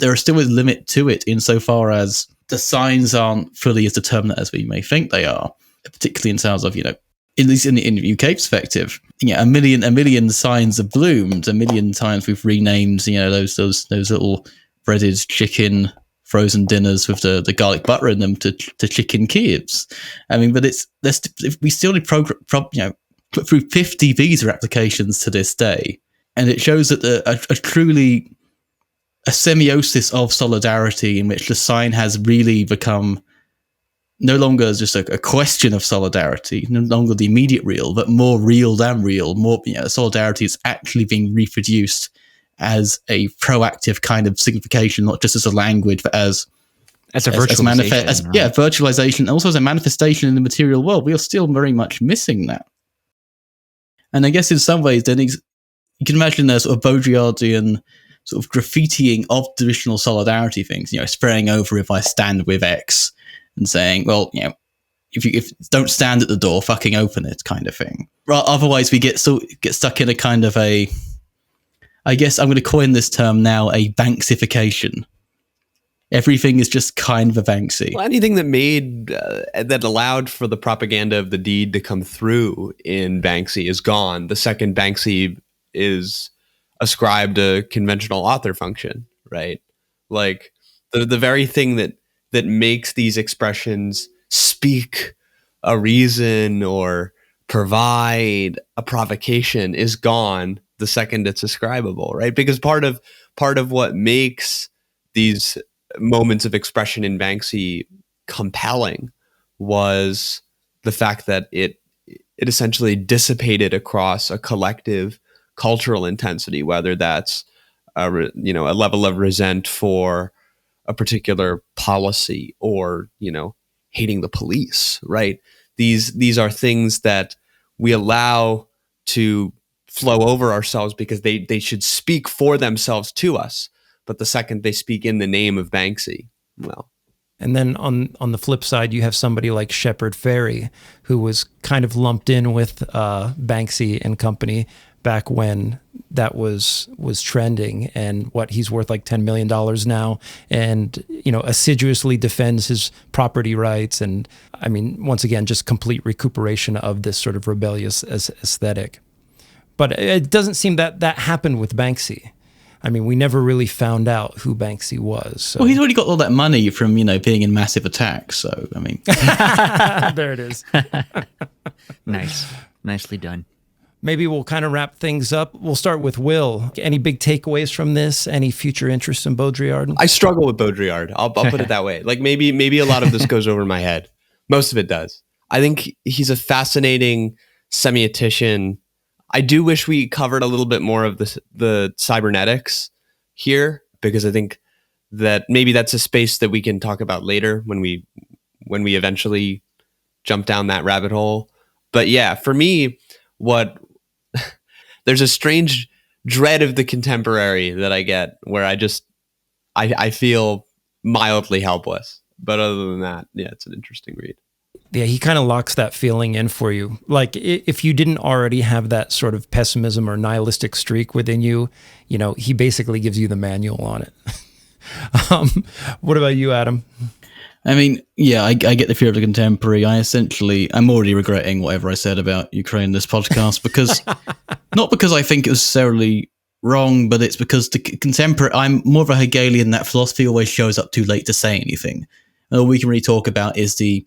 there is still a limit to it insofar as the signs aren't fully as determinate as we may think they are. Particularly in terms of at least in the UK perspective, a million signs have bloomed. A million times we've renamed those little breaded chicken frozen dinners with the garlic butter in them to chicken Kievs. But we still need put through 50 visa applications to this day, and it shows that a truly a semiosis of solidarity in which the sign has really become no longer just a question of solidarity, no longer the immediate real, but more real than real. More solidarity is actually being reproduced as a proactive kind of signification, not just as a language, but as a virtualization. Virtualization, also as a manifestation in the material world. We are still very much missing that. And I guess in some ways, then you can imagine a sort of Baudrillardian sort of graffitiing of traditional solidarity things, spraying over if I stand with X and saying, well, if don't stand at the door, fucking open it kind of thing. Otherwise we get stuck in a kind of I guess I'm going to coin this term now, a Banksification. Everything is just kind of a Banksy. Well, anything that made that allowed for the propaganda of the deed to come through in Banksy is gone. The second Banksy is ascribed a conventional author function, right? Like the very thing that makes these expressions speak a reason or provide a provocation is gone the second it's ascribable, right? Because part of what makes these moments of expression in Banksy compelling was the fact that it essentially dissipated across a collective cultural intensity, whether that's a level of resent for a particular policy or hating the police, right? These are things that we allow to flow over ourselves because they should speak for themselves to us. But the second they speak in the name of Banksy, well. And then on the flip side, you have somebody like Shepard Fairey, who was kind of lumped in with Banksy and company back when that was trending, and he's worth like $10 million now, and assiduously defends his property rights, and I mean, once again, just complete recuperation of this sort of rebellious aesthetic. But it doesn't seem that happened with Banksy. I mean, we never really found out who Banksy was. So. Well, he's already got all that money from, being in Massive Attack. So, I mean. There it is. Nice. Nicely done. Maybe we'll kind of wrap things up. We'll start with Will. Any big takeaways from this? Any future interest in Baudrillard? I struggle with Baudrillard. I'll put it that way. Like maybe a lot of this goes over my head. Most of it does. I think he's a fascinating semiotician. I do wish we covered a little bit more of the cybernetics here, because I think that maybe that's a space that we can talk about later when we eventually jump down that rabbit hole. But yeah, for me, there's a strange dread of the contemporary that I get where I feel mildly helpless. But other than that, yeah, it's an interesting read. Yeah, he kind of locks that feeling in for you. Like if you didn't already have that sort of pessimism or nihilistic streak within you, he basically gives you the manual on it. What about you, Adam? I mean, yeah, I get the fear of the contemporary. I'm already regretting whatever I said about Ukraine in this podcast, because not because I think it was necessarily wrong, but it's because the contemporary, I'm more of a Hegelian, that philosophy always shows up too late to say anything. And all we can really talk about is the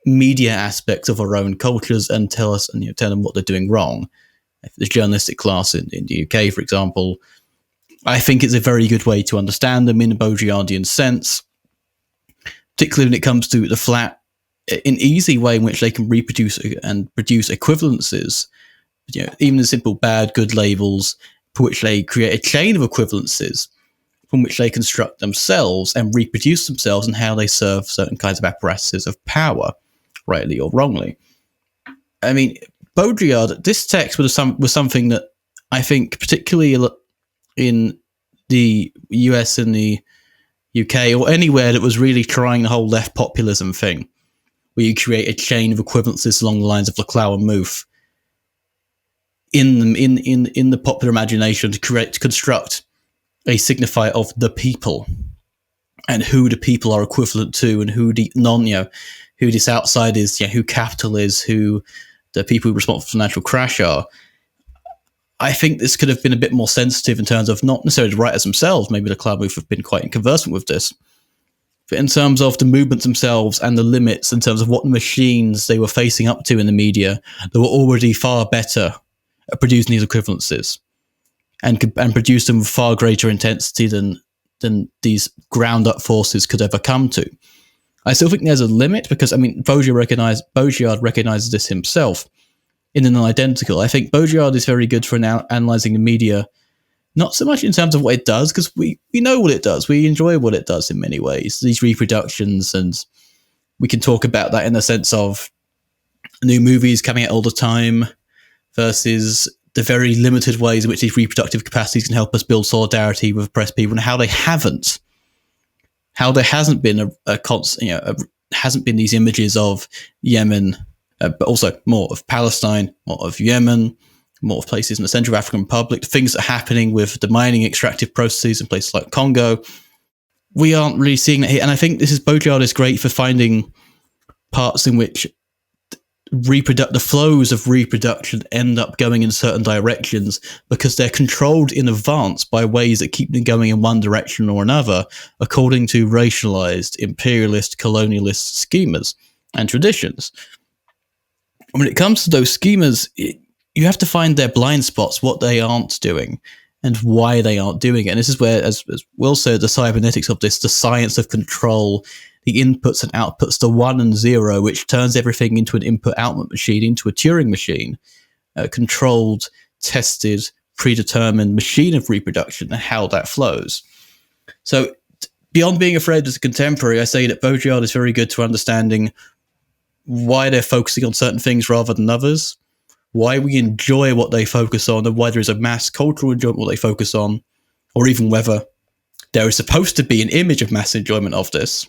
media aspects of our own cultures and tell them what they're doing wrong. The journalistic class in the UK, for example, I think it's a very good way to understand them in a Baudrillardian sense, particularly when it comes to the flat, an easy way in which they can reproduce and produce equivalences. Even the simple bad, good labels, for which they create a chain of equivalences from which they construct themselves and reproduce themselves and how they serve certain kinds of apparatuses of power, rightly or wrongly. I mean, Baudrillard, this text was something that I think, particularly in the US and the UK or anywhere that was really trying the whole left populism thing, where you create a chain of equivalences along the lines of Laclau and Mouffe in the popular imagination to construct a signifier of the people and who the people are equivalent to, and who the who this outside is, who capital is, who the people who are responsible for the financial crash are. I think this could have been a bit more sensitive in terms of not necessarily the writers themselves. Maybe the Laclau Mouffe have been quite conversant with this, but in terms of the movements themselves and the limits, in terms of what the machines they were facing up to in the media, they were already far better at producing these equivalences and produce them with far greater intensity than these ground-up forces could ever come to. I still think there's a limit, because, I mean, Baudrillard recognizes this himself in an identical. I think Baudrillard is very good for analyzing the media, not so much in terms of what it does, because we know what it does. We enjoy what it does in many ways, these reproductions, and we can talk about that in the sense of new movies coming out all the time versus the very limited ways in which these reproductive capacities can help us build solidarity with oppressed people, and how there hasn't been hasn't been these images of Yemen, but also more of Palestine, more of Yemen, more places in the Central African Republic, the things that are happening with the mining extractive processes in places like Congo. We aren't really seeing that here. And I think Baudrillard is great for finding parts in which the flows of reproduction end up going in certain directions because they're controlled in advance by ways that keep them going in one direction or another, according to racialized, imperialist, colonialist schemas and traditions. When it comes to those schemas, you have to find their blind spots, what they aren't doing and why they aren't doing it. And this is where, as Will said, the cybernetics of this, the science of control, the inputs and outputs, the 1 and 0, which turns everything into an input-output machine, into a Turing machine, controlled, tested, predetermined machine of reproduction, and how that flows. So beyond being afraid as a contemporary, I say that Baudrillard is very good to understanding why they're focusing on certain things rather than others, why we enjoy what they focus on, and why there is a mass cultural enjoyment what they focus on, or even whether there is supposed to be an image of mass enjoyment of this,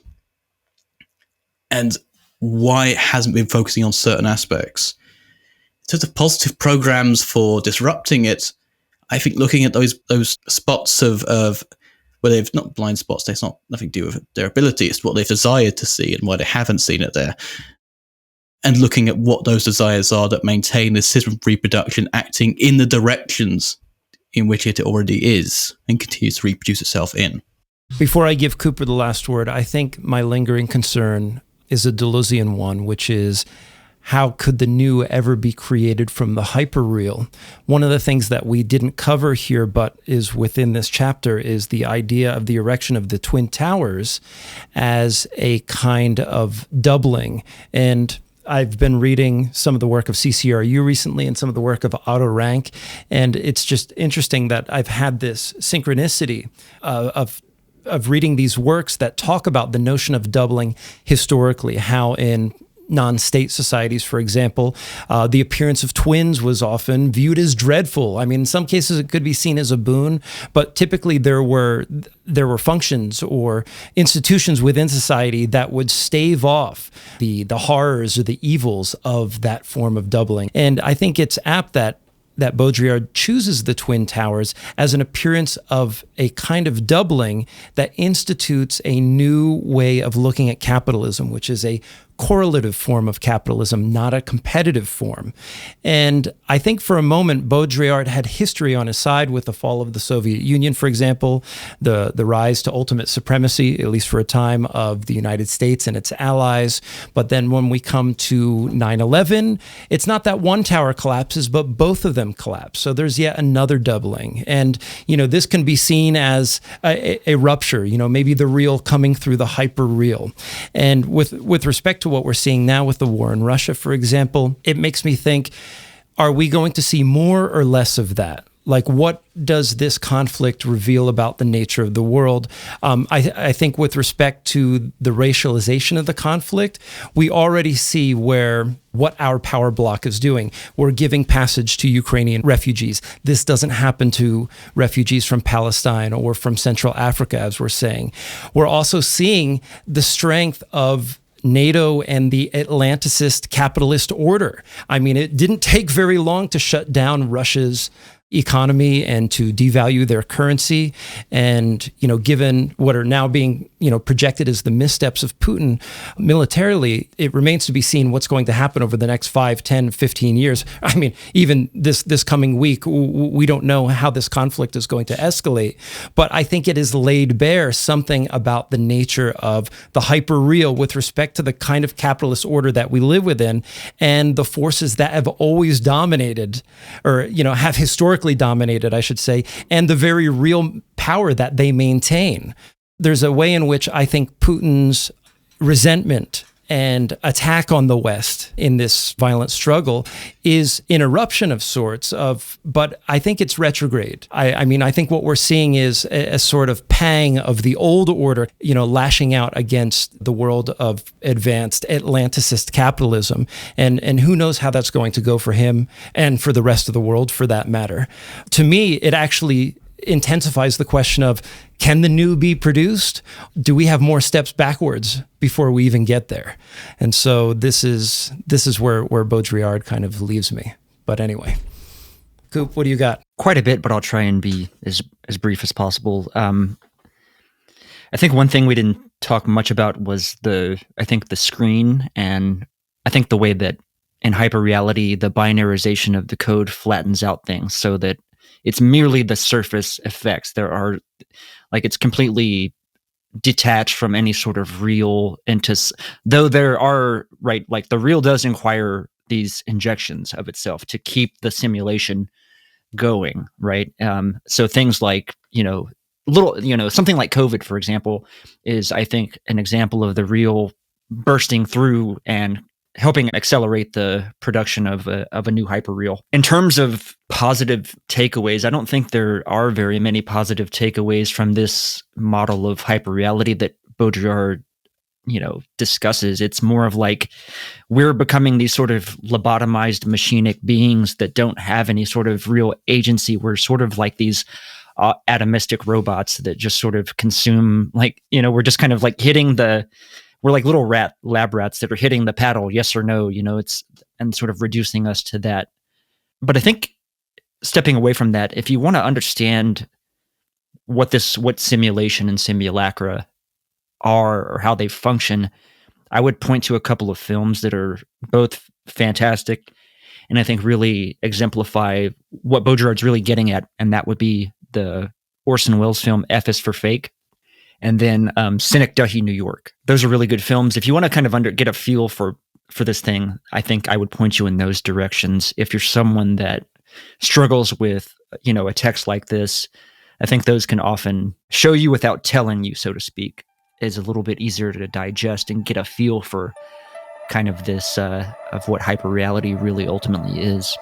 and why it hasn't been focusing on certain aspects. In terms of positive programs for disrupting it, I think looking at those spots of where they've not blind spots, there's not nothing to do with their ability, it's what they've desired to see and why they haven't seen it there. And looking at what those desires are that maintain the system of reproduction acting in the directions in which it already is and continues to reproduce itself in. Before I give Cooper the last word, I think my lingering concern is a Deleuzian one, which is how could the new ever be created from the hyperreal? One of the things that we didn't cover here, but is within this chapter, is the idea of the erection of the Twin Towers as a kind of doubling. And I've been reading some of the work of CCRU recently and some of the work of Otto Rank, and it's just interesting that I've had this synchronicity of reading these works that talk about the notion of doubling historically, how in non-state societies, for example, the appearance of twins was often viewed as dreadful. I mean, in some cases it could be seen as a boon, but typically there were functions or institutions within society that would stave off the horrors or the evils of that form of doubling. And I think it's apt that Baudrillard chooses the Twin Towers as an appearance of a kind of doubling that institutes a new way of looking at capitalism, which is a correlative form of capitalism, not a competitive form. And I think for a moment, Baudrillard had history on his side with the fall of the Soviet Union, for example, the rise to ultimate supremacy, at least for a time, of the United States and its allies. But then when we come to 9/11, it's not that one tower collapses, but both of them collapse. So there's yet another doubling. And, this can be seen as a rupture, maybe the real coming through the hyper real. And with respect to what we're seeing now with the war in Russia, for example, it makes me think, are we going to see more or less of that? Like, what does this conflict reveal about the nature of the world? I think with respect to the racialization of the conflict, we already see what our power block is doing. We're giving passage to Ukrainian refugees. This doesn't happen to refugees from Palestine or from Central Africa, as we're saying. We're also seeing the strength of NATO and the Atlanticist capitalist order. I mean, it didn't take very long to shut down Russia's economy and to devalue their currency. And, given what are now being, projected as the missteps of Putin militarily, it remains to be seen what's going to happen over the next 5, 10, 15 years. I mean, even this coming week, we don't know how this conflict is going to escalate. But I think it has laid bare something about the nature of the hyperreal with respect to the kind of capitalist order that we live within and the forces that have always dominated, or, have historically dominated, I should say, and the very real power that they maintain. There's a way in which I think Putin's resentment and attack on the West in this violent struggle is an eruption of sorts but I think it's retrograde. I think what we're seeing is a sort of pang of the old order, lashing out against the world of advanced Atlanticist capitalism. And who knows how that's going to go for him and for the rest of the world, for that matter. To me, it actually intensifies the question of, can the new be produced? Do we have more steps backwards before we even get there? And so this is where Baudrillard kind of leaves me. But anyway, Coop, what do you got? Quite a bit, but I'll try and be as brief as possible. I think one thing we didn't talk much about was the screen, and I think the way that in hyperreality, the binarization of the code flattens out things so that it's merely the surface effects. It's completely detached from any sort of real though there are, right, like the real does require these injections of itself to keep the simulation going, right? So things like, something like COVID, for example, is, I think, an example of the real bursting through and helping accelerate the production of a new hyperreal. In terms of positive takeaways, I don't think there are very many positive takeaways from this model of hyperreality that Baudrillard, discusses. It's more of like we're becoming these sort of lobotomized machinic beings that don't have any sort of real agency. We're sort of like these atomistic robots that just sort of consume, we're just kind of like we're like little lab rats that are hitting the paddle, yes or no, and sort of reducing us to that. But I think stepping away from that, if you want to understand what simulation and simulacra are or how they function, I would point to a couple of films that are both fantastic and I think really exemplify what Baudrillard's really getting at, and that would be the Orson Welles film F is for Fake, and then Synecdoche, New York. Those are really good films. If you want to kind of get a feel for this thing, I think I would point you in those directions. If you're someone that struggles with, a text like this, I think those can often show you without telling you, so to speak, is a little bit easier to digest and get a feel for kind of this, of what hyperreality really ultimately is.